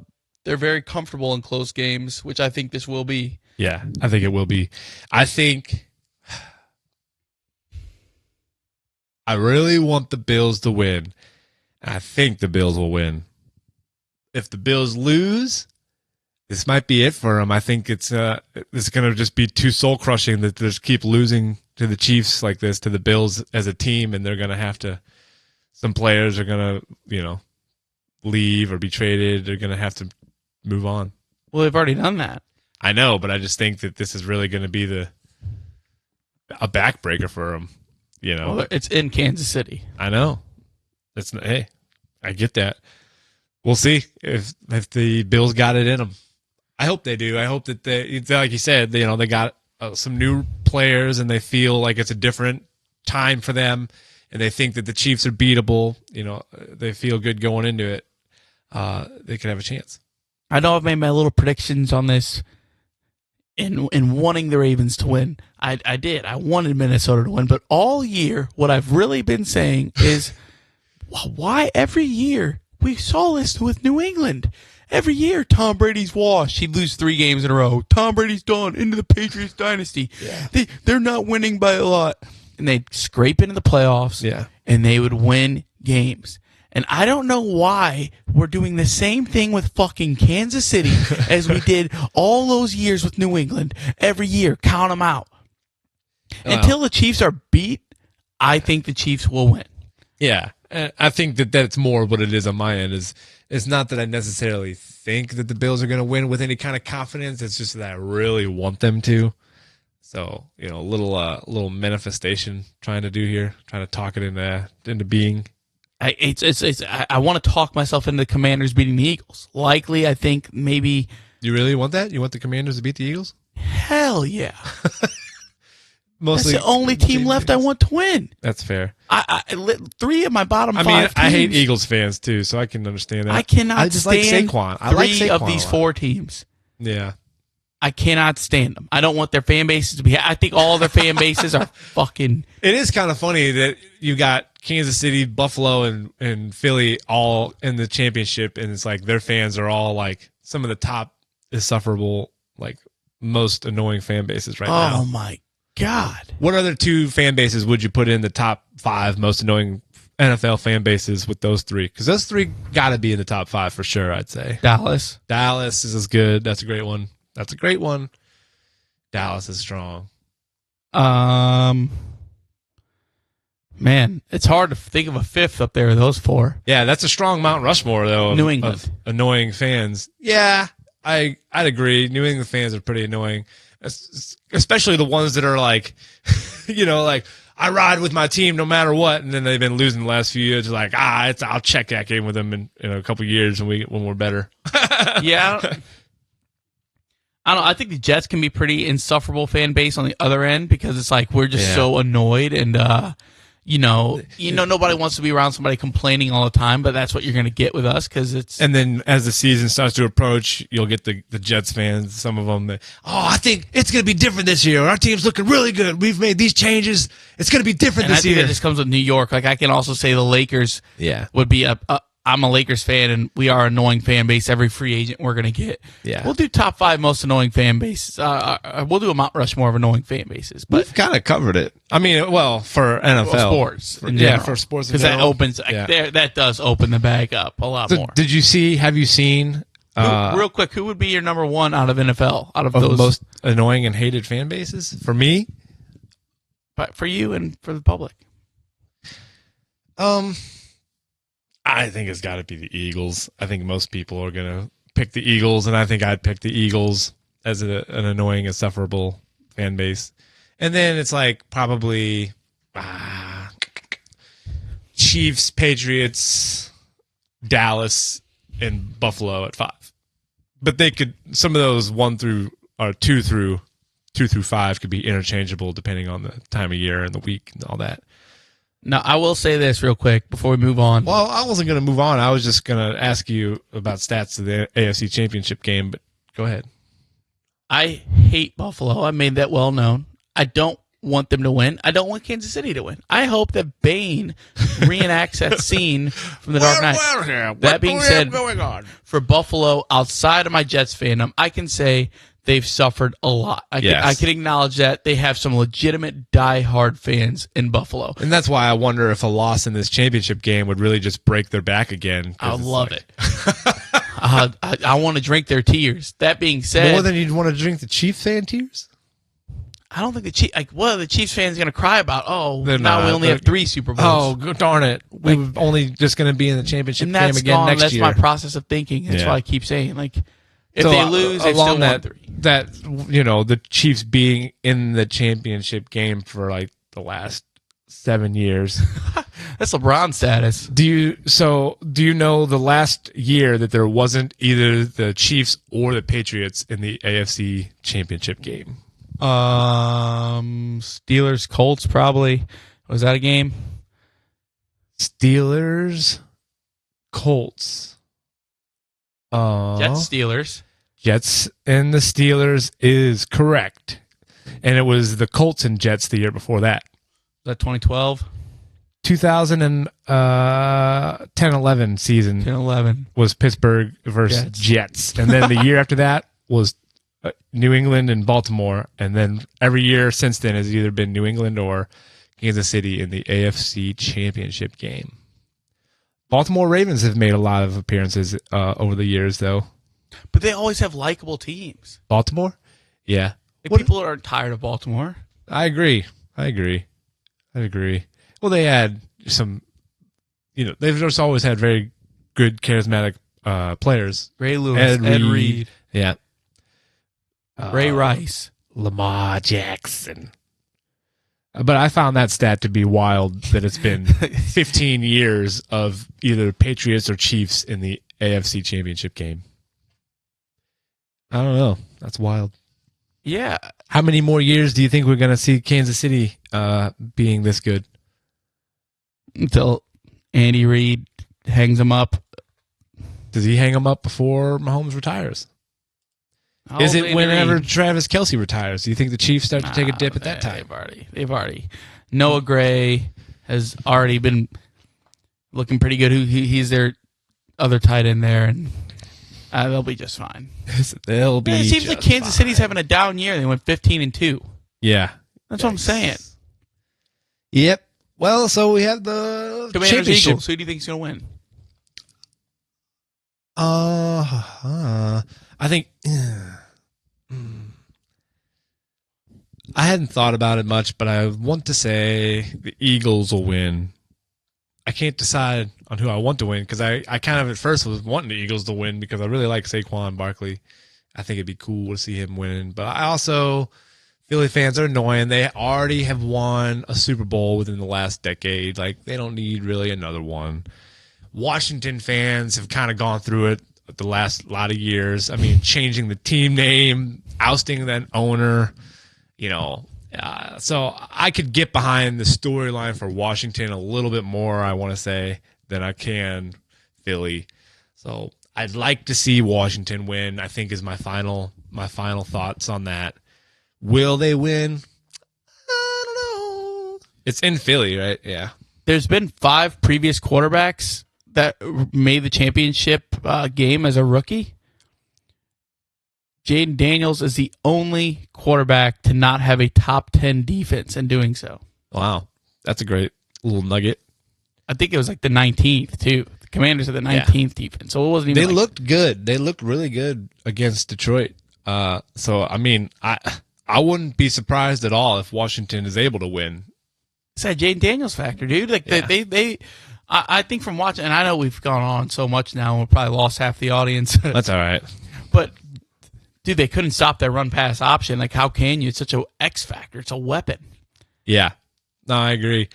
very comfortable in close games, which I think this will be. Yeah, I think it will be. I really want the Bills to win. I think the Bills will win. If the Bills lose, this might be it for them. I think it's going to just be too soul crushing that they just keep losing to the Chiefs like this, to the Bills as a team, and they're going to have to. Some players are going to, leave or be traded. They're going to have to move on. Well, they've already done that. I know, but I just think that this is really going to be a backbreaker for them. Well, it's in Kansas City. I know. I get that. We'll see if the Bills got it in them. I hope they do. I hope that like you said, they got some new players and they feel like it's a different time for them, and they think that the Chiefs are beatable. They feel good going into it. They could have a chance. I know I've made my little predictions on this in wanting the Ravens to win. I did. I wanted Minnesota to win, but all year, what I've really been saying is, why every year we saw this with New England. Every year, Tom Brady's washed. He'd lose 3 games in a row. Tom Brady's done. Into the Patriots dynasty. Yeah. They're not winning by a lot. And they'd scrape into the playoffs. Yeah. And they would win games. And I don't know why we're doing the same thing with fucking Kansas City as we did all those years with New England. Every year, count them out. Wow. Until the Chiefs are beat, I think the Chiefs will win. Yeah. And I think that's more what it is on my end. It's not that I necessarily think that the Bills are going to win with any kind of confidence. It's just that I really want them to. So, a little manifestation trying to do here, trying to talk it into being. I want to talk myself into the Commanders beating the Eagles. Likely, I think maybe. You really want that? You want the Commanders to beat the Eagles? Hell yeah. Mostly, that's the only team left I want to win. That's fair. I 3 of my bottom 5 teams. I hate Eagles fans too, so I can understand that. I cannot I just stand like Saquon. I 3 like Saquon of these 4 teams. Yeah. I cannot stand them. I don't want their fan bases to be. I think all their fan bases are fucking. It is kind of funny that you got Kansas City, Buffalo, and Philly all in the championship, and it's like their fans are all like some of the top insufferable, like most annoying fan bases right now. Oh my God. What other 2 fan bases would you put in the top 5 most annoying NFL fan bases with those 3? Because those 3 got to be in the top 5 for sure, I'd say. Dallas is as good. That's a great one. Dallas is strong. Man, it's hard to think of a 5th up there with those 4. Yeah, that's a strong Mount Rushmore, though, New England. of annoying fans. Yeah, I'd agree. New England fans are pretty annoying, especially the ones that are like, like, I ride with my team no matter what, and then they've been losing the last few years. Like, I'll check that game with them in a couple of years when we're better. Yeah. I don't know. I think the Jets can be pretty insufferable fan base on the other end because it's like we're just so annoyed and nobody wants to be around somebody complaining all the time, but that's what you're going to get with us because it's. And then as the season starts to approach, you'll get the Jets fans, some of them that, I think it's going to be different this year. Our team's looking really good. We've made these changes. It's going to be different this year. I think that just comes with New York. Like I can also say the Lakers would be I'm a Lakers fan, and we are an annoying fan base. Every free agent we're going to get. Yeah. We'll do top 5 most annoying fan bases. We'll do a Mount Rushmore of annoying fan bases. But we've kind of covered it. I mean, well, for NFL. Sports. For sports. Because that opens, that does open the bag up a lot more. Have you seen? Real quick, who would be your number 1 out of NFL? Out of those most annoying and hated fan bases? For me? But for you and for the public. I think it's got to be the Eagles. I think most people are going to pick the Eagles, and I think I'd pick the Eagles as an annoying, insufferable fan base. And then it's like probably Chiefs, Patriots, Dallas, and Buffalo at 5. But they could, some of those 1 through or 2 through 5 could be interchangeable depending on the time of year and the week and all that. Now, I will say this real quick before we move on. Well, I wasn't going to move on. I was just going to ask you about stats of the AFC Championship game, but go ahead. I hate Buffalo. I made that well known. I don't want them to win. I don't want Kansas City to win. I hope that Bane reenacts that scene from The Dark Knight. That being said, for Buffalo, outside of my Jets fandom, I can say they've suffered a lot. I can acknowledge that. They have some legitimate diehard fans in Buffalo. And that's why I wonder if a loss in this championship game would really just break their back again. I love it. I want to drink their tears. That being said... More than you'd want to drink the Chiefs fan tears? I don't think the Chiefs... what are the Chiefs fans going to cry about? Oh, now we only have 3 Super Bowls. Oh, darn it. We're only just going to be in the championship game again next year. That's my process of thinking. That's why I keep saying, like... If they lose, they still won 3. The Chiefs being in the championship game for like the last 7 years. That's LeBron status. Do you know the last year that there wasn't either the Chiefs or the Patriots in the AFC Championship game? Steelers Colts probably. Was that a game? Steelers Colts. Jets Steelers. Jets and the Steelers is correct. And it was the Colts and Jets the year before that. That 2012? 2010-11 season 10-11 was Pittsburgh versus Jets. And then the year after that was New England and Baltimore. And then every year since then has either been New England or Kansas City in the AFC Championship game. Baltimore Ravens have made a lot of appearances over the years, though. But they always have likable teams. Baltimore? Yeah. People are tired of Baltimore. I agree. Well, they had some, they've just always had very good, charismatic players. Ray Lewis, Ed Reed. Yeah. Ray Rice. Lamar Jackson. But I found that stat to be wild that it's been 15 years of either Patriots or Chiefs in the AFC Championship game. I don't know. That's wild. Yeah. How many more years do you think we're going to see Kansas City being this good? Until Andy Reid hangs them up. Does he hang them up before Mahomes retires? Is it whenever Travis Kelce retires? Do you think the Chiefs start to take a dip at that time? They've already. Noah Gray has already been looking pretty good. He's their other tight end there, and they'll be just fine. They'll be. It seems like Kansas City's having a down year. They went 15-2. Yeah, that's what I'm saying. Yep. Well, so we have the Commanders Eagles. Who do you think's going to win? I think I hadn't thought about it much, but I want to say the Eagles will win. I can't decide on who I want to win because I kind of at first was wanting the Eagles to win because I really like Saquon Barkley. I think it'd be cool to see him win. But I also, Philly fans are annoying. They already have won a Super Bowl within the last decade. Like, they don't need really another one. Washington fans have kind of gone through it the last lot of years. I mean, changing the team name, ousting that owner, so I could get behind the storyline for Washington a little bit more, I want to say, than I can Philly. So I'd like to see Washington win, I think is my final thoughts on that. Will they win? I don't know. It's in Philly, right? Yeah. There's been 5 previous quarterbacks that made the championship game as a rookie. Jaden Daniels is the only quarterback to not have a top 10 defense in doing so. Wow. That's a great little nugget. I think it was like the 19th, too. The Commanders had the 19th defense. So it wasn't even. They looked good. They looked really good against Detroit. So, I mean, I wouldn't be surprised at all if Washington is able to win. It's that Jaden Daniels factor, dude. Like I think from watching, and I know we've gone on so much now, and we've probably lost half the audience. That's all right. But, dude, they couldn't stop that run-pass option. Like, how can you? It's such a X factor. It's a weapon. Yeah. No, I agree.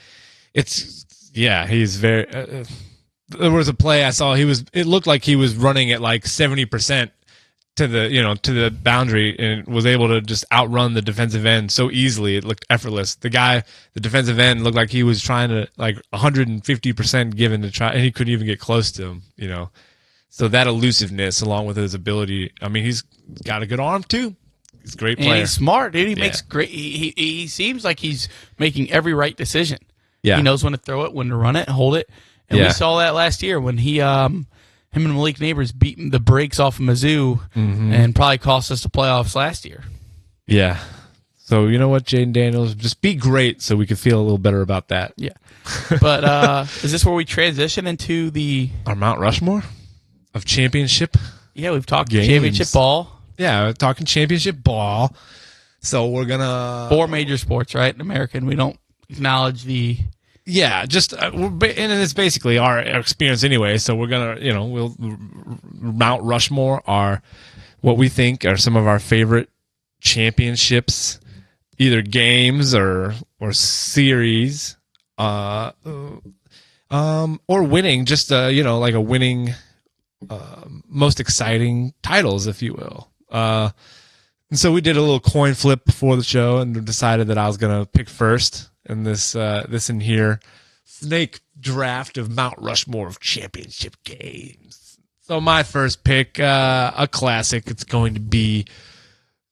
He's very there was a play I saw. It looked like he was running at like 70% to the boundary and was able to just outrun the defensive end so easily. It looked effortless. The defensive end looked like he was trying to like 150% given to try, and he couldn't even get close to him, So that elusiveness along with his ability, I mean, he's got a good arm too. He's a great player. And he's smart, dude. He makes great. He seems like he's making every right decision. Yeah. He knows when to throw it, when to run it, hold it. And we saw that last year when him and Malik Neighbors beat the brakes off of Mizzou and probably cost us the playoffs last year. Yeah. So you know what, Jaden Daniels, just be great so we can feel a little better about that. Yeah. But is this where we transition into our Mount Rushmore of championship? Yeah, we've talked games. Championship ball. Yeah, we're talking championship ball. So we're gonna 4 major sports, right? American. We don't acknowledge the. Yeah, just and it's basically our experience anyway. So we're gonna, we'll Mount Rushmore are what we think are some of our favorite championships, either games or series. or winning, just like a winning, most exciting titles, if you will. And so we did a little coin flip before the show and decided that I was gonna pick first in this in here snake draft of Mount Rushmore of championship games. So my first pick, a classic. It's going to be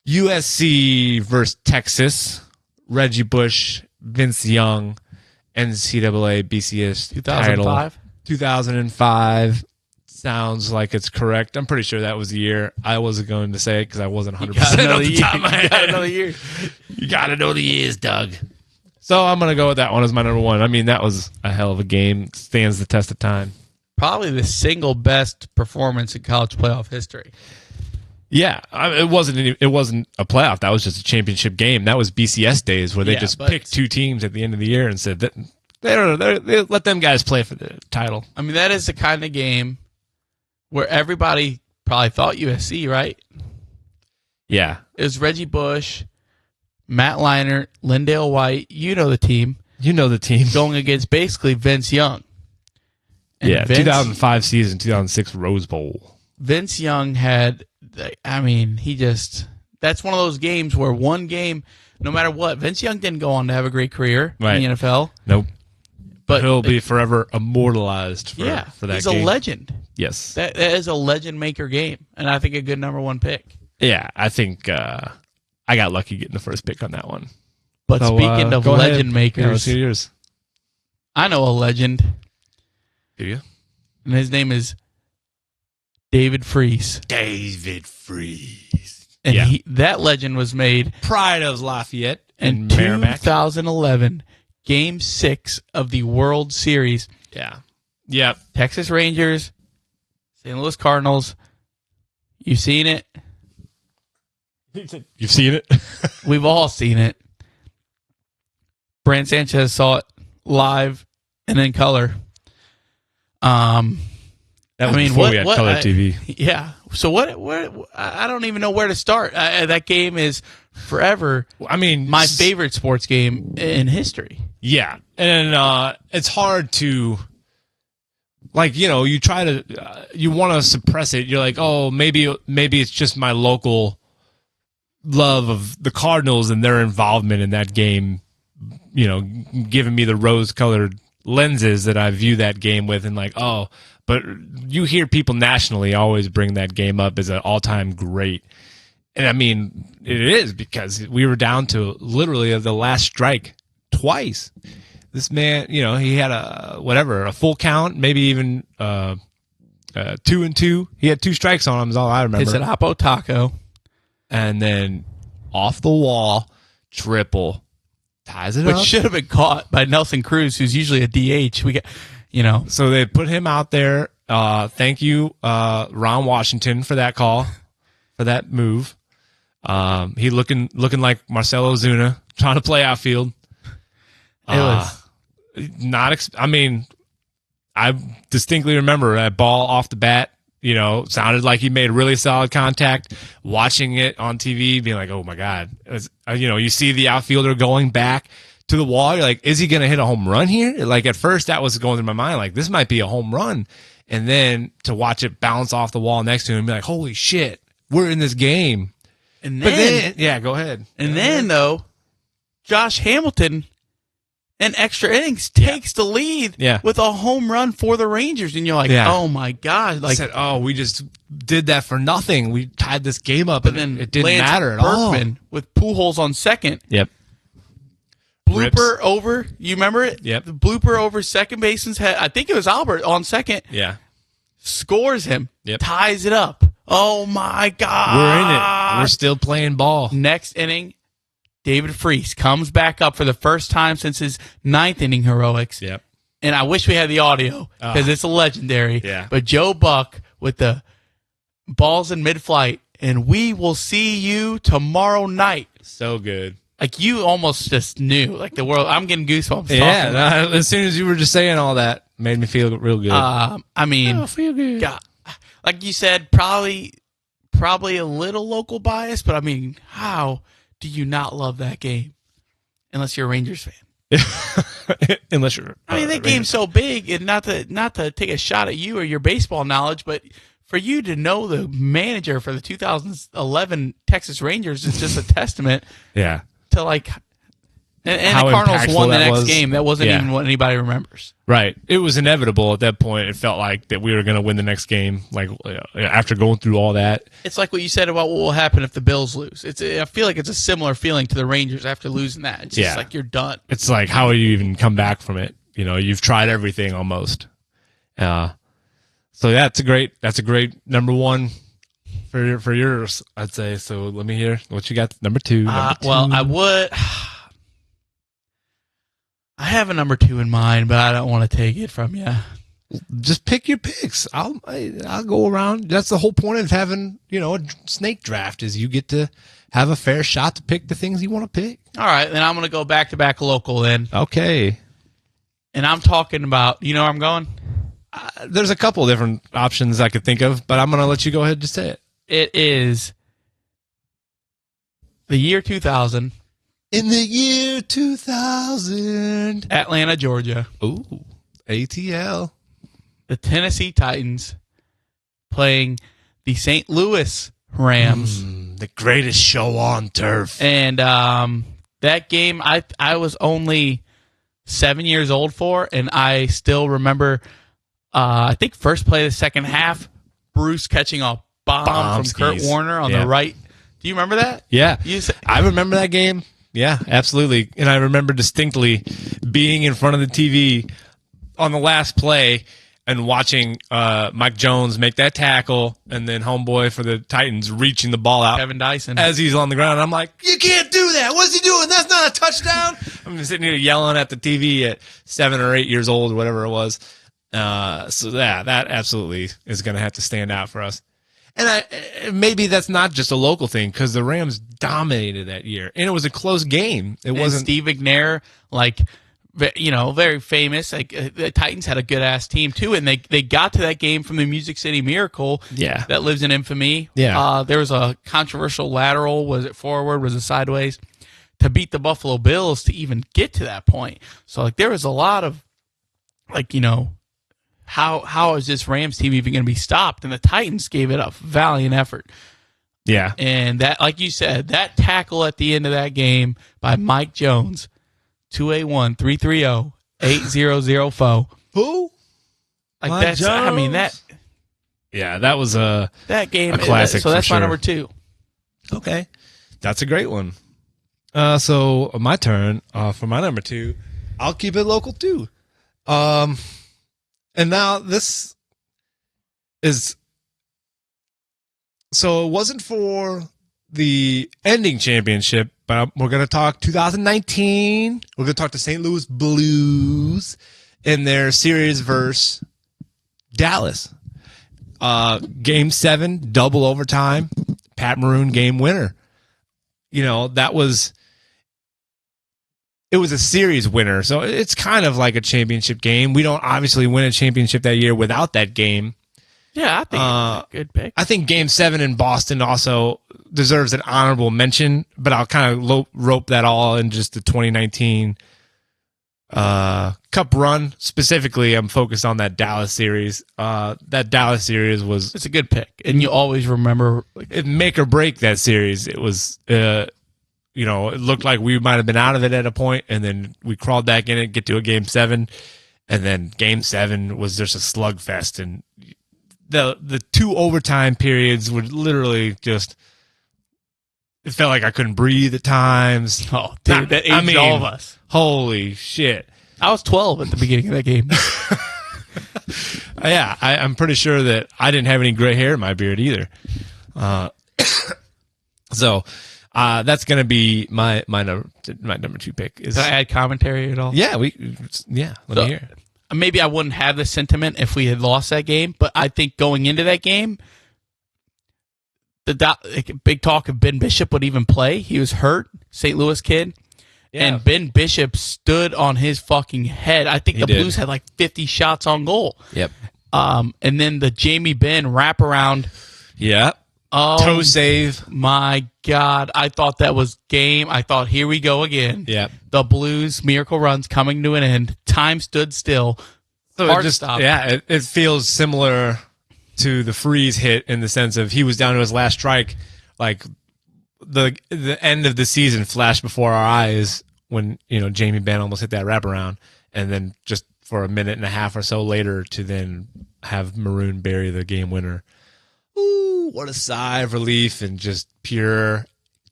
USC versus Texas. Reggie Bush, Vince Young, NCAA BCS 2005? title. 2005. Sounds like it's correct. I'm pretty sure that was the year. I wasn't going to say it because I wasn't 100% off the top of my head. You got to know the years, Doug. So I'm going to go with that one as my number one. I mean, that was a hell of a game. It stands the test of time. Probably the single best performance in college playoff history. Yeah, it wasn't a playoff. That was just a championship game. That was BCS days where they just picked two teams at the end of the year and said that they let them guys play for the title. I mean, that is the kind of game where everybody probably thought USC, right? Yeah. It was Reggie Bush, Matt Leinart, Lindale White. You know the team. Going against basically Vince Young. And yeah, 2005 season, 2006 Rose Bowl. Vince Young had, I mean, that's one of those games where one game, no matter what, Vince Young didn't go on to have a great career in the NFL. Nope. But he'll be forever immortalized for that he's game. A legend. Yes. That is a legend maker game, and I think a good number one pick. Yeah, I think I got lucky getting the first pick on that one. But so, speaking of legend makers, let's hear yours. I know a legend. Do you? And his name is David Freese. David Freese. And that legend was made Pride of Lafayette in Merrimack. 2011, Game 6 of the World Series. Yeah. Yep. Texas Rangers, St. Louis Cardinals. You've seen it. You've seen it? We've all seen it. Brand Sanchez saw it live and in color. That was before we had color TV. Yeah. So what? I don't even know where to start. That game is forever. I mean, my favorite sports game in history. Yeah, and it's hard to, you try to, you want to suppress it. You're like, oh, maybe it's just my local love of the Cardinals and their involvement in that game, giving me the rose-colored lenses that I view that game with, and but you hear people nationally always bring that game up as an all-time great. And I mean, it is, because we were down to literally the last strike twice. This man, he had a full count, maybe even 2-2. He had two strikes on him is all I remember. It's an Apo Taco. And then off the wall, triple. Ties it up. Which should have been caught by Nelson Cruz, who's usually a DH. So they put him out there. Thank you, Ron Washington, for that call, for that move. He looking like Marcelo Ozuna, trying to play outfield. It was I distinctly remember that ball off the bat. Sounded like he made really solid contact. Watching it on TV, being like, "Oh my God!" You see the outfielder going back to the wall. You're like, "Is he going to hit a home run here?" Like at first, that was going through my mind. Like this might be a home run, and then to watch it bounce off the wall next to him, and be like, "Holy shit, we're in this game!" And then, go ahead. And then though, Josh Hamilton, in extra innings, takes the lead with a home run for the Rangers. And you're like, oh, my God. Like, said, we just did that for nothing. We tied this game up, and then it didn't matter at all. With Pujols on second. Yep. Blooper over. You remember it? Yep. The blooper over second baseman's head. I think it was Albert on second. Yeah. Scores him. Yep. Ties it up. Oh, my God. We're in it. We're still playing ball. Next inning, David Freese comes back up for the first time since his 9th inning heroics. Yep. And I wish we had the audio because it's a legendary. Yeah. But Joe Buck with the balls in mid-flight, and we will see you tomorrow night. So good. Like you almost just knew, like the world. I'm getting goosebumps. Yeah. As soon as you were just saying all that, made me feel real good. I feel good. God, like you said, probably a little local bias, but I mean, how do you not love that game? Unless you're a Rangers fan. Unless you're. I mean, that game's so big, and not to take a shot at you or your baseball knowledge, but for you to know the manager for the 2011 Texas Rangers is just a testament. Yeah. To like, and How the Cardinals impactful won the that next was. game. That wasn't Yeah. even what anybody remembers. Right. It was inevitable at that point. It felt like that we were going to win the next game. Like after going through all that. It's like what you said about what will happen if the Bills lose. I feel like it's a similar feeling to the Rangers after losing that. It's just like you're done. It's like, how do you even come back from it? You know, you've tried everything almost. So that's a great number one for yours, I'd say. So let me hear what you got. Number two. Well, I have a number 2 in mind, but I don't want to take it from you. Just pick your picks. I'll go around. That's the whole point of having, a snake draft is you get to have a fair shot to pick the things you want to pick. All right, then I'm going to go back-to-back local then. Okay. And I'm talking about, you know where I'm going? There's a couple different options I could think of, but I'm going to let you go ahead and just say it. It is the year 2000. In the year 2000. Atlanta, Georgia. Ooh, ATL. The Tennessee Titans playing the St. Louis Rams. The greatest show on turf. And that game, I was only 7 years old for, and I still remember, I think first play of the second half, Bruce catching a bomb from Kurt Warner on the right. Do you remember that? Yeah. I remember that game. Yeah, absolutely. And I remember distinctly being in front of the TV on the last play and watching Mike Jones make that tackle, and then homeboy for the Titans reaching the ball out. Kevin Dyson. As he's on the ground. I'm like, you can't do that. What's he doing? That's not a touchdown. I'm sitting here yelling at the TV at 7 or 8 years old, whatever it was. So that absolutely is going to have to stand out for us. And maybe that's not just a local thing because the Rams dominated that year, and it was a close game. It wasn't Steve McNair, very famous. Like the Titans had a good ass team too, and they got to that game from the Music City Miracle. Yeah, that lives in infamy. Yeah, there was a controversial lateral. Was it forward? Was it sideways? To beat the Buffalo Bills to even get to that point. So there was a lot of How is this Rams team even going to be stopped? And the Titans gave it a valiant effort. Yeah. And that, like you said, that tackle at the end of that game by Mike Jones, 281-330-8004. Who? Like Mike that's, Jones? I mean, that. Yeah, that was that game, a classic. So that's for my sure. number 2. Okay. That's a great one. So my turn for my number 2. I'll keep it local too. And now this is, so it wasn't for the ending championship, but we're going to talk 2019. We're going to talk the St. Louis Blues in their series versus Dallas. Game 7, double overtime, Pat Maroon game winner. It was a series winner, so it's kind of like a championship game. We don't obviously win a championship that year without that game. Yeah, I think it's a good pick. I think Game 7 in Boston also deserves an honorable mention, but I'll kind of rope that all in just the 2019 Cup run. Specifically, I'm focused on that Dallas series. That Dallas series was... It's a good pick, and you always remember... It make or break that series. It was... it looked like we might have been out of it at a point, and then we crawled back in it, get to a Game 7, and then Game 7 was just a slugfest, and the 2 overtime periods would literally just... It felt like I couldn't breathe at times. Oh, dude, that aged all of us. Holy shit. I was 12 at the beginning of that game. Yeah, I'm pretty sure that I didn't have any gray hair in my beard either. So... that's gonna be my number 2 pick. Is Can I add commentary at all? Yeah, let me hear. Maybe I wouldn't have this sentiment if we had lost that game, but I think going into that game, big talk of Ben Bishop would even play. He was hurt, St. Louis kid, and Ben Bishop stood on his fucking head. I think Blues had like 50 shots on goal. Yep. And then the Jamie Benn wraparound. Yeah. toe save. My God, I thought that was game. I thought, here we go again. Yeah. The Blues miracle run's coming to an end. Time stood still. So Hard it stop. Yeah, it feels similar to the freeze hit in the sense of he was down to his last strike. Like the end of the season flashed before our eyes when Jamie Benn almost hit that wraparound, and then just for a minute and a half or so later to then have Maroon bury the game winner. Ooh, what a sigh of relief and just pure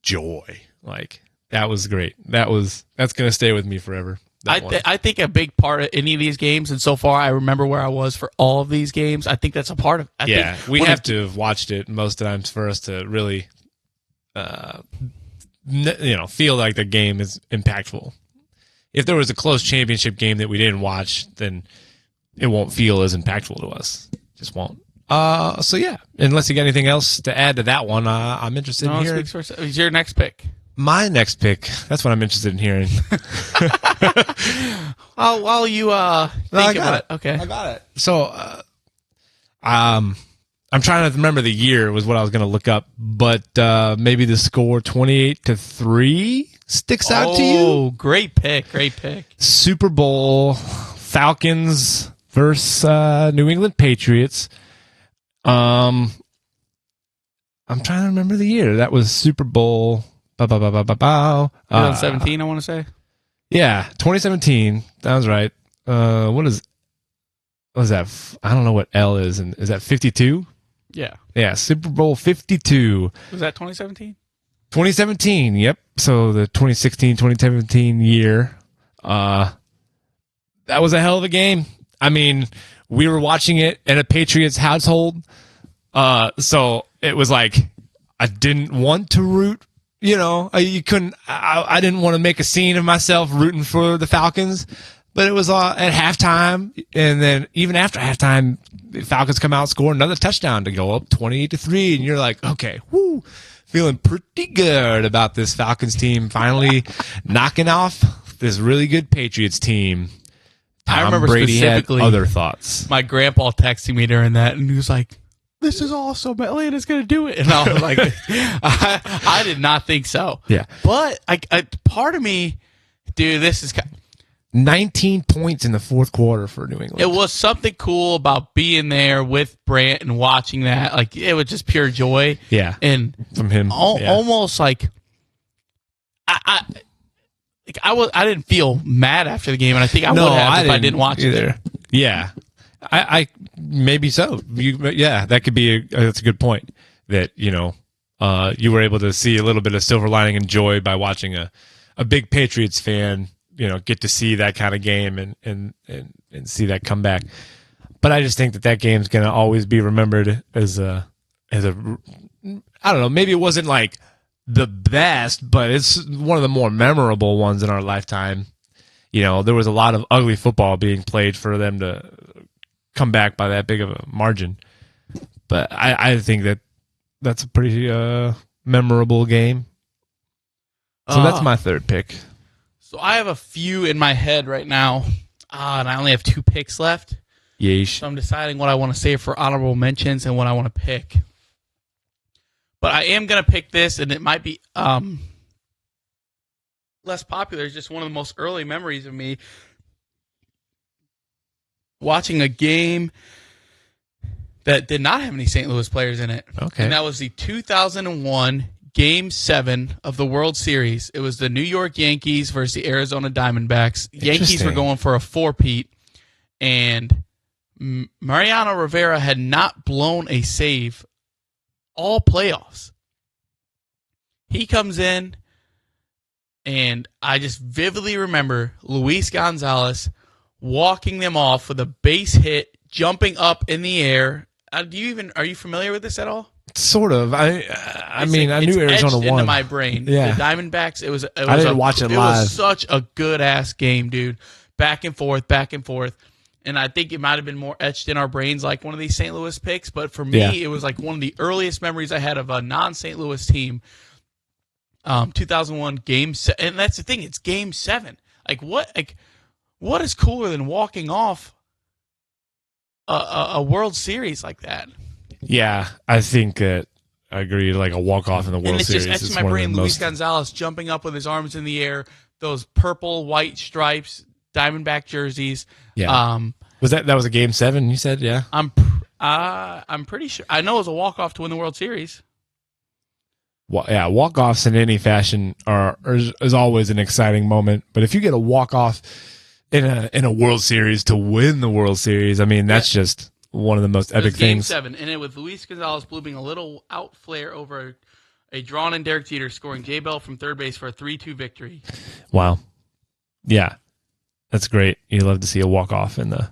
joy. Like, that was great. That's going to stay with me forever. I think a big part of any of these games, and so far I remember where I was for all of these games, I think that's a part of it. We have to have watched it most times for us to really feel like the game is impactful. If there was a close championship game that we didn't watch, then it won't feel as impactful to us. Just won't. So yeah, unless you got anything else to add to that one, I'm interested in hearing. Is your next pick? My next pick. That's what I'm interested in hearing. While you think about it. Okay. I got it. So, I'm trying to remember the year was what I was going to look up, but maybe the score 28-3 sticks out to you. Oh, great pick. Great pick. Super Bowl, Falcons versus New England Patriots. I'm trying to remember the year. That was Super Bowl. 2017, I want to say. Yeah, 2017. That was right. What is that? I don't know what L is. And is that 52? Yeah. Yeah, Super Bowl 52. Was that 2017? 2017, yep. So the 2016-2017 year. That was a hell of a game. I mean, we were watching it in a Patriots household. So it was like I didn't want to root. You couldn't. I didn't want to make a scene of myself rooting for the Falcons, but it was at halftime, and then even after halftime, the Falcons come out, score another touchdown to go up 28-3, and you're like, okay, whoo, feeling pretty good about this Falcons team finally knocking off this really good Patriots team. I remember Brady specifically had other thoughts. My grandpa texting me during that, and he was like, "This is awesome. Atlanta's going to do it." And I was like, I did not think so. Yeah. But I part of me, dude, this is 19 points in the fourth quarter for New England. It was something cool about being there with Brant and watching that. Like, it was just pure joy. Yeah. And from him. Almost like I didn't feel mad after the game, and I think I would have if I didn't watch it there. Yeah. I maybe so. That could be that's a good point. That you were able to see a little bit of silver lining and joy by watching a big Patriots fan, get to see that kind of game and see that comeback. But I just think that game's going to always be remembered as a I don't know. Maybe it wasn't like the best, but it's one of the more memorable ones in our lifetime. There was a lot of ugly football being played for them to come back by that big of a margin. But I think that's a pretty memorable game. So that's my third pick. So I have a few in my head right now, and I only have 2 picks left. Yeesh. So I'm deciding what I want to save for honorable mentions and what I want to pick. But I am going to pick this, and it might be less popular. It's just one of the most early memories of me watching a game that did not have any St. Louis players in it. Okay. And that was the 2001 Game 7 of the World Series. It was the New York Yankees versus the Arizona Diamondbacks. Yankees were going for a 4-peat, and Mariano Rivera had not blown a save all playoffs. He comes in, and I just vividly remember Luis Gonzalez walking them off with a base hit, jumping up in the air. Are you familiar with this at all? Sort of. I knew Arizona won. Into my brain. Yeah. The Diamondbacks. I didn't watch it live. It was such a good ass game, dude. Back and forth, back and forth. And I think it might have been more etched in our brains like one of these St. Louis picks. But for me, it was like one of the earliest memories I had of a non-St. Louis team. 2001 Game 7. And that's the thing. It's Game 7. What is cooler than walking off a World Series like that? Yeah, I think that I agree. Like a walk off in the World and it's Series. just etched It's in my one of brain. the Luis most. Gonzalez jumping up with his arms in the air, those purple white stripes, Diamondback jerseys. Yeah. Was that was a Game 7? You said, yeah. I'm pretty sure. I know it was a walk off to win the World Series. Well, yeah, walk offs in any fashion is always an exciting moment. But if you get a walk off in a World Series to win the World Series, I mean that's just one of the most epic Game things. 7, and it with Luis Gonzalez blooping a little out flare over a drawn-in Derek Jeter, scoring J. Bell from third base for a 3-2 victory. Wow. Yeah, that's great. You love to see a walk off in the.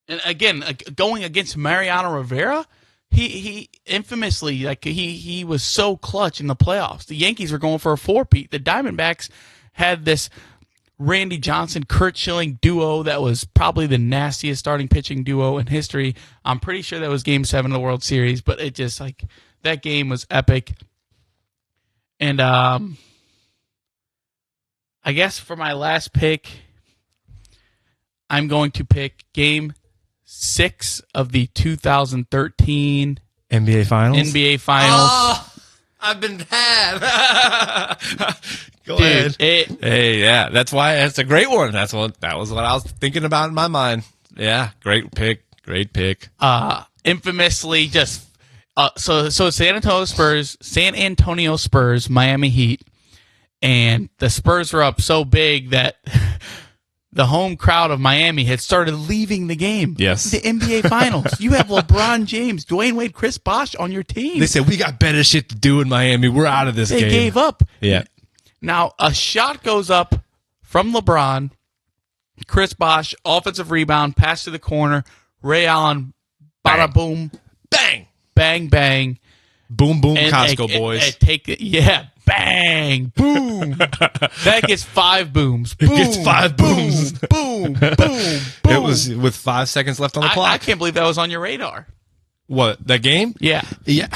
And again, going against Mariano Rivera, he infamously, like he was so clutch in the playoffs. The Yankees were going for a 4-peat. The Diamondbacks had this Randy Johnson, Kurt Schilling duo that was probably the nastiest starting pitching duo in history. I'm pretty sure that was Game 7 of the World Series, but it just like that game was epic. And I guess for my last pick, I'm going to pick Game 6 of the 2013 NBA Finals. NBA Finals. Oh, I've been had. Go ahead. Hey, yeah, that's why it's a great one. That was what I was thinking about in my mind. Yeah, great pick. Infamously, just so San Antonio Spurs, Miami Heat, and the Spurs were up so big that the home crowd of Miami had started leaving the game. Yes. The NBA Finals. You have LeBron James, Dwayne Wade, Chris Bosh on your team. They said we got better shit to do in Miami. We're out of this game. They gave up. Yeah. Now, a shot goes up from LeBron. Chris Bosh, offensive rebound, pass to the corner. Ray Allen, bada boom, Bang. bang, bang. Boom, boom, And Costco boys. Take it, yeah, bang, boom. That gets 5 booms. Boom, gets 5 booms. Boom, boom, boom. It was with 5 seconds left on the clock. I can't believe that was on your radar. What, that game? Yeah. Yeah.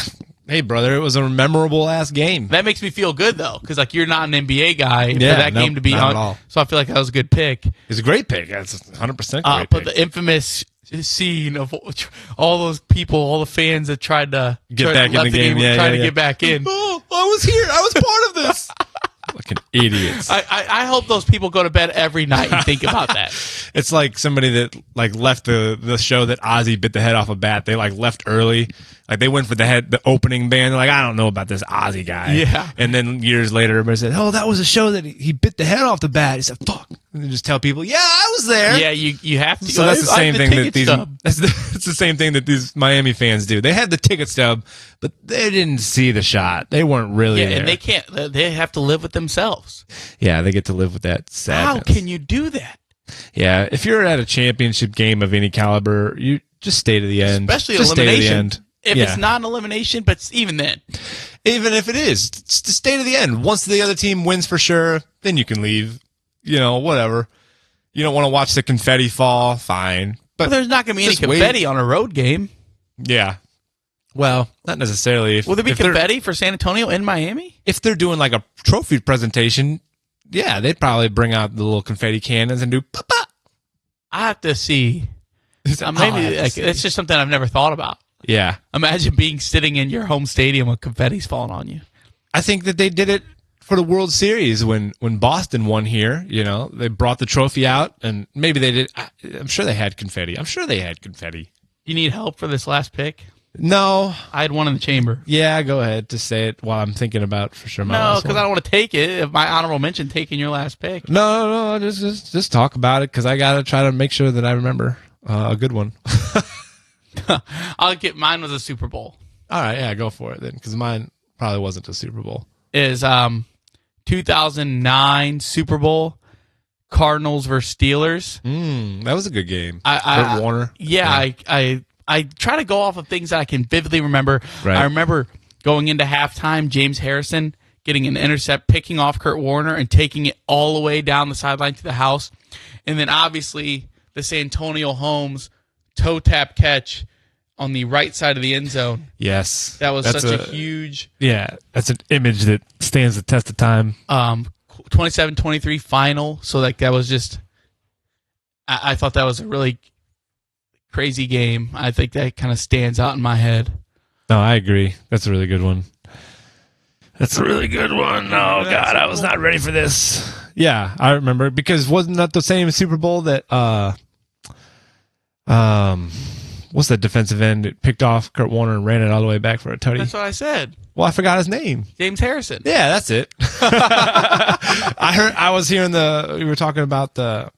Hey, brother, it was a memorable ass game. That makes me feel good, though, because like you're not an NBA guy for Yeah, that nope, game to be not on. at all. So I feel like that was a good pick. It's a great pick. That's 100% great But pick. the infamous scene of all those people, all the fans that tried to Get back in left the game. Yeah, trying yeah, to yeah. get back in. Oh, I was here. I was part of this. Fucking idiots. I hope those people go to bed every night and think about that. It's like somebody that like left the show that Ozzy bit the head off a bat. They like left early. Like they went for the opening band. They're like, I don't know about this Ozzy guy. Yeah. And then years later, everybody said, oh, that was a show that he bit the head off the bat. He said, fuck. And they just tell people, yeah, I was there. Yeah, you have to. So that's the same thing that these. Stub. That's the same thing that these Miami fans do. They had the ticket stub, but they didn't see the shot. They weren't really Yeah, there. and they can't. They have to live with themselves. Yeah, they get to live with that sadness. How can you do that? Yeah, if you're at a championship game of any caliber, you just stay to the end. Especially just elimination. Stay to the end. If Yeah. it's not an elimination, but even then, Even if it is, just stay to the end. Once the other team wins for sure, then you can leave. You know, whatever. You don't want to watch the confetti fall, fine. But there's not going to be any just wait. confetti on a road game. Yeah. Well, not necessarily. Will there be if they're- confetti for San Antonio in Miami? If they're doing like a trophy presentation, yeah, they'd probably bring out the little confetti cannons and do pop. I have to see. Maybe it's just something I've never thought about. Yeah. Imagine being sitting in your home stadium with confetti's falling on you. I think that they did it for the World Series when Boston won here. You know, they brought the trophy out, and maybe they did. I'm sure they had confetti. You need help for this last pick? No. I had one in the chamber. Yeah, go ahead to say it while I'm thinking about for sure. No, because I don't want to take it. If my honorable mention taking your last pick. No. Just talk about it because I gotta try to make sure that I remember a good one. I'll get mine was a Super Bowl. All right, yeah, go for it then because mine probably wasn't a Super Bowl. Is 2009 Super Bowl, Cardinals versus Steelers. That was a good game. Kurt Warner. Yeah, I try to go off of things that I can vividly remember. Right. I remember going into halftime, James Harrison getting an intercept, picking off Kurt Warner and taking it all the way down the sideline to the house. And then obviously the Santonio Holmes toe tap catch on the right side of the end zone. Yes. That was such a huge... Yeah, that's an image that stands the test of time. 27-23 final. So like that was just... I thought that was a really crazy game. I think that kind of stands out in my head. No, I agree. That's a really good one. That's a really good one. Oh God, I was not ready for this. Yeah, I remember because wasn't that the same Super Bowl that what's that defensive end that picked off Kurt Warner and ran it all the way back for a tutty? That's what I said. Well, I forgot his name. James Harrison. Yeah, that's it. I was hearing we were talking about the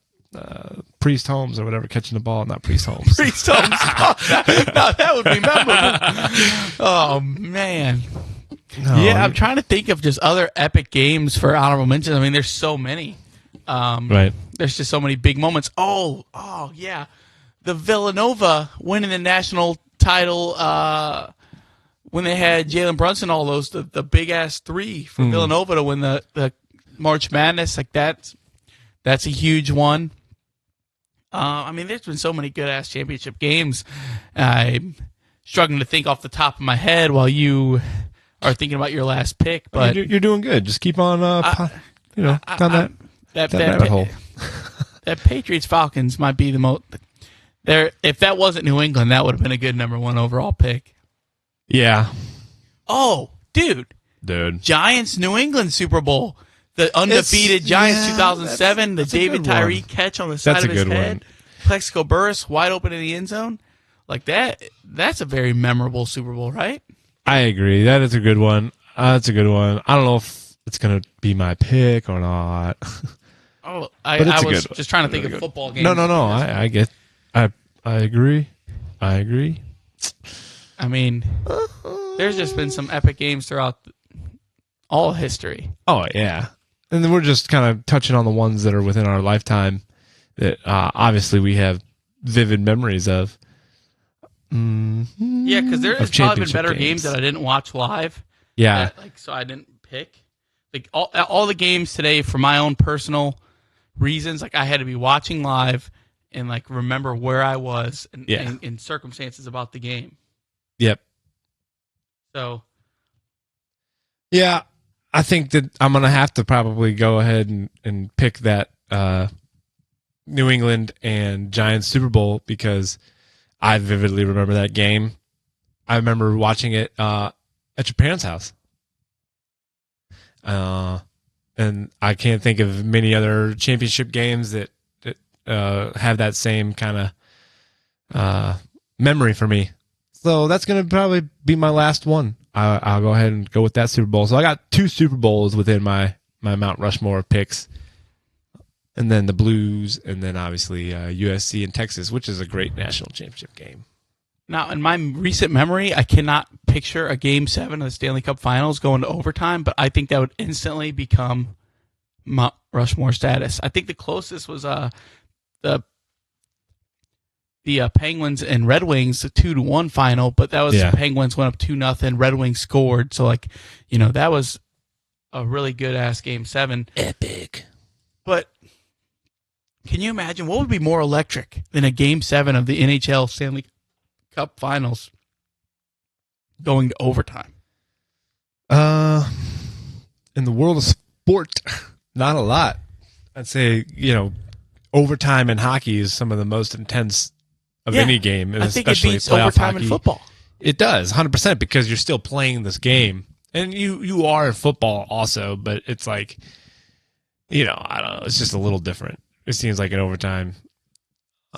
Priest Holmes or whatever catching the ball, not Priest Holmes. Priest Holmes. That would be memorable. Oh man. No, Yeah, I'm trying to think of just other epic games for honorable mentions. I mean, there's so many. Right. There's just so many big moments. Oh yeah, the Villanova winning the national title when they had Jalen Brunson, all those the big ass three for Villanova to win the March Madness. Like that's a huge one. I mean, there's been so many good ass championship games. I'm struggling to think off the top of my head while you are thinking about your last pick, but you're doing good. Just keep on, down that rabbit hole. That Patriots Falcons might be the most. There, if that wasn't New England, that would have been a good number 1 overall pick. Yeah. Oh, dude, Giants New England Super Bowl, the undefeated Giants 2007, the David Tyree catch on the side of his head, Plexico Burress wide open in the end zone, like that. That's a very memorable Super Bowl, right? I agree. That is a good one. That's a good one. I don't know if it's going to be my pick or not. Oh, I was just trying to think of football games. No. I agree. I mean, there's just been some epic games throughout all history. Oh, yeah. And then we're just kind of touching on the ones that are within our lifetime that obviously we have vivid memories of. Yeah, because there's probably been better games that I didn't watch live. Yeah. So I didn't pick. Like all the games today, for my own personal reasons, like I had to be watching live and like remember where I was and circumstances about the game. Yep. So. Yeah, I think that I'm going to have to probably go ahead and pick that New England and Giants Super Bowl because I vividly remember that game. I remember watching it at your parents' house. And I can't think of many other championship games that have that same kind of memory for me. So that's going to probably be my last one. I'll go ahead and go with that Super Bowl. So I got 2 Super Bowls within my Mount Rushmore picks. And then the Blues, and then obviously USC and Texas, which is a great national championship game. Now, in my recent memory, I cannot picture a Game 7 of the Stanley Cup Finals going to overtime, but I think that would instantly become Mount Rushmore status. I think the closest was the Penguins and Red Wings, the 2-1 final, but that was the Penguins went up 2-0, Red Wings scored. So, like, that was a really good-ass Game 7. Epic. But can you imagine what would be more electric than a Game 7 of the NHL Stanley Cup Finals going to overtime? In the world of sport, not a lot. I'd say, overtime in hockey is some of the most intense of any game, and I think especially it beats playoff overtime hockey. in football. It does, 100%, because you're still playing this game. And you are in football also, but it's like, I don't know, it's just a little different. It seems like an overtime.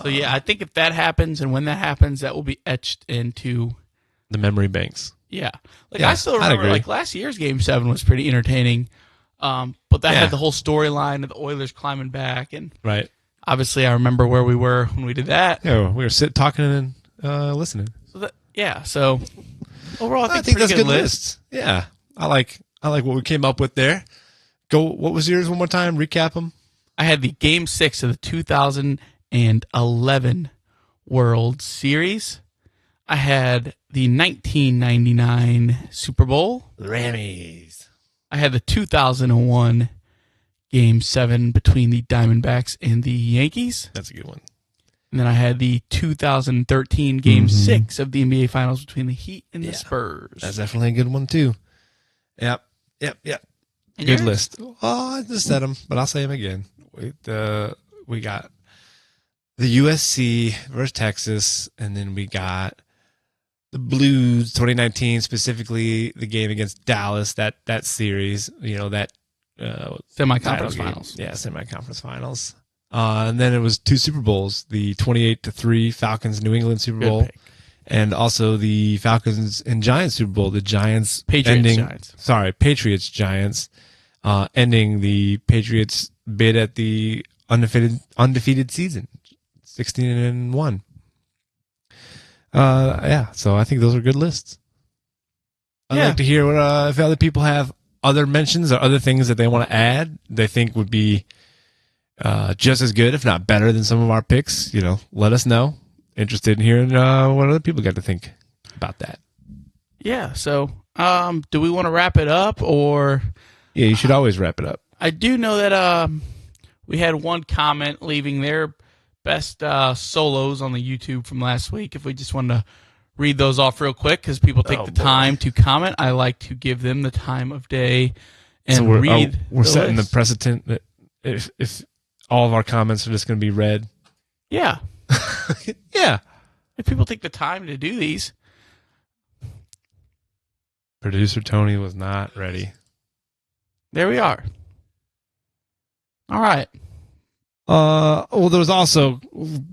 So, I think if that happens and when that happens, that will be etched into the memory banks. Yeah. I still remember, like, last year's Game 7 was pretty entertaining. But that had the whole storyline of the Oilers climbing back. And right. Obviously, I remember where we were when we did that. Yeah, we were talking and listening. So overall, I think that's good lists. Yeah. I like what we came up with there. What was yours one more time? Recap them. I had the Game 6 of the 2011 World Series. I had the 1999 Super Bowl. The Rammies. I had the 2001 Game 7 between the Diamondbacks and the Yankees. That's a good one. And then I had the 2013 Game 6 of the NBA Finals between the Heat and the Spurs. That's definitely a good one, too. Yep. Good list. Oh, I just said them, but I'll say them again. We got the USC versus Texas, and then we got the Blues lose 2019, specifically the game against Dallas, that series, that Semi-conference finals. Yeah, semi-conference finals. And then it was 2 Super Bowls, the 28-3 Falcons New England Super Bowl, pick. and also the Falcons and Giants Super Bowl, the Giants Patriots Giants, ending the Patriots bid at the undefeated season, 16-1. So I think those are good lists. I'd like to hear what if other people have other mentions or other things that they want to add they think would be just as good, if not better, than some of our picks. Let us know. Interested in hearing what other people got to think about that. Yeah. So, do we want to wrap it up, or? Yeah, you should always wrap it up. I do know that we had one comment leaving their best solos on the YouTube from last week. If we just wanted to read those off real quick, because people take the time to comment, I like to give them the time of day and read. We're setting the precedent that if all of our comments are just going to be read. Yeah. Yeah. If people take the time to do these. Producer Tony was not ready. There we are. All right. Well, there was also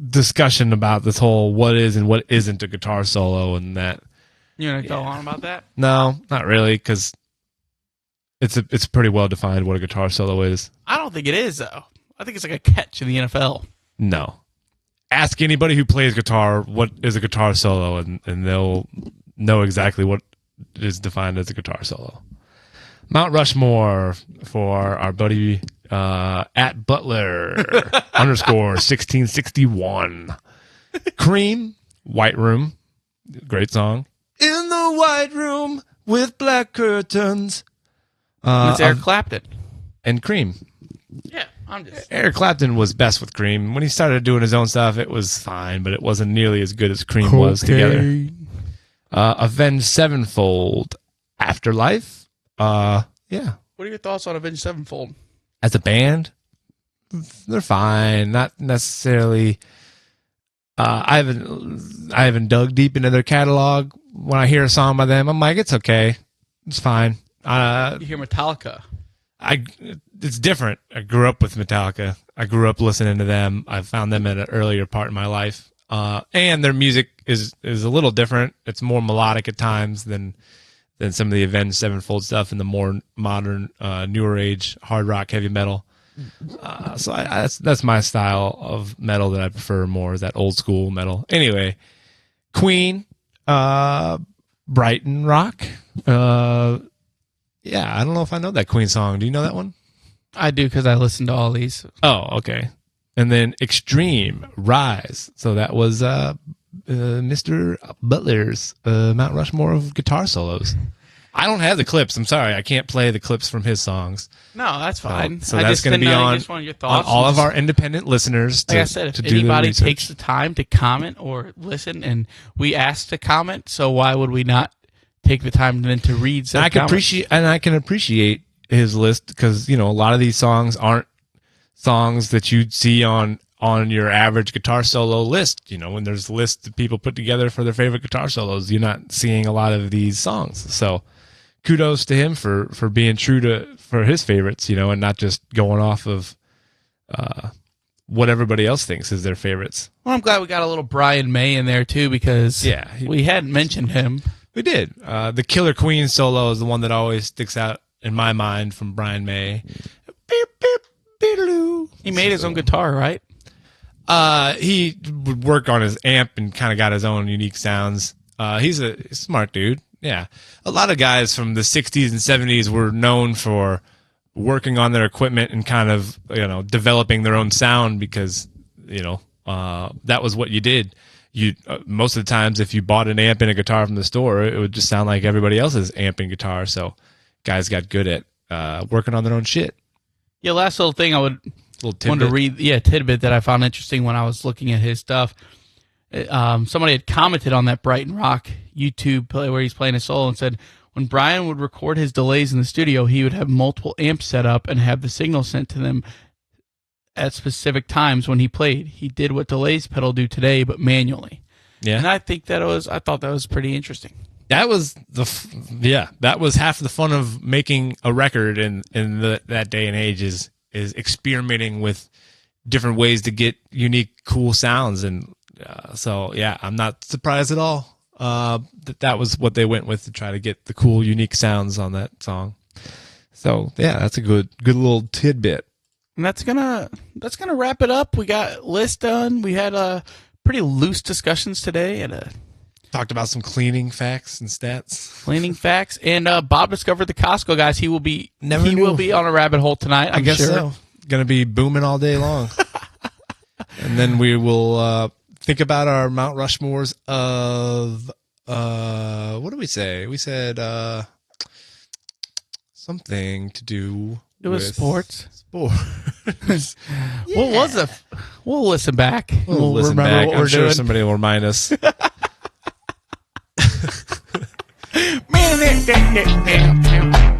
discussion about this whole what is and what isn't a guitar solo, and that. You want to go on about that? No, not really, because it's pretty well defined what a guitar solo is. I don't think it is, though. I think it's like a catch in the NFL. No. Ask anybody who plays guitar what is a guitar solo, and they'll know exactly what is defined as a guitar solo. Mount Rushmore for our buddy at Butler _ 1661. Cream, White Room, great song. In the White Room with black curtains. It's Eric Clapton. And Cream. Yeah, I'm just. Eric Clapton was best with Cream. When he started doing his own stuff, it was fine, but it wasn't nearly as good as Cream was together. Avenged Sevenfold, Afterlife. Yeah. What are your thoughts on Avenged Sevenfold? As a band, they're fine. Not necessarily. I haven't dug deep into their catalog. When I hear a song by them, I'm like, it's okay, it's fine. You hear Metallica. It's different. I grew up with Metallica. I grew up listening to them. I found them at an earlier part in my life, and their music is a little different. It's more melodic at times than some of the Avenged Sevenfold stuff and the more modern, newer age hard rock, heavy metal. So that's my style of metal that I prefer more, is that old school metal. Anyway, Queen, Brighton Rock. Yeah, I don't know if I know that Queen song. Do you know that one? I do, because I listen to all these. Oh, okay. And then Extreme, Rise. So that was Mr. Butler's Mount Rushmore of guitar solos. I don't have the clips. I'm sorry. I can't play the clips from his songs. No, that's fine. So that's going to be on all of our independent listeners. Like I said, if anybody takes the time to comment or listen, and we ask to comment, so why would we not take the time then to read some comments? I can appreciate his list, because a lot of these songs aren't songs that you'd see on your average guitar solo list. When there's lists that people put together for their favorite guitar solos, you're not seeing a lot of these songs. So kudos to him for being true for his favorites, and not just going off of what everybody else thinks is their favorites. Well, I'm glad we got a little Brian May in there too, because we hadn't mentioned him. We did. The Killer Queen solo is the one that always sticks out in my mind from Brian May. He made his own guitar, right? He would work on his amp and kind of got his own unique sounds. He's a smart dude. Yeah. A lot of guys from the 60s and 70s were known for working on their equipment and kind of, developing their own sound, because, that was what you did. Most of the times, if you bought an amp and a guitar from the store, it would just sound like everybody else's amp and guitar. So guys got good at working on their own shit. Yeah, last little thing I would want to read. Yeah, tidbit that I found interesting when I was looking at his stuff. Somebody had commented on that Brighton Rock YouTube play where he's playing a solo and said, when Brian would record his delays in the studio, he would have multiple amps set up and have the signal sent to them at specific times when he played. He did what delays pedal do today, but manually. Yeah. And I thought that was pretty interesting. that was that was half the fun of making a record in that day and age is experimenting with different ways to get unique, cool sounds. And so, yeah, I'm not surprised at all that was what they went with to try to get the cool, unique sounds on that song. So, yeah, that's a good little tidbit. And that's gonna wrap it up. We got list done. We had pretty loose discussions today and talked about some cleaning facts and stats. Cleaning facts. And Bob discovered the Costco guys. He will be will be on a rabbit hole tonight. I guess so. Going to be booming all day long. And then we will think about our Mount Rushmores of what did we say? We said something to do. It was with sports. Sports. What was it? We'll listen back. We'll listen remember back. what I'm we're sure doing. somebody will remind us. Man,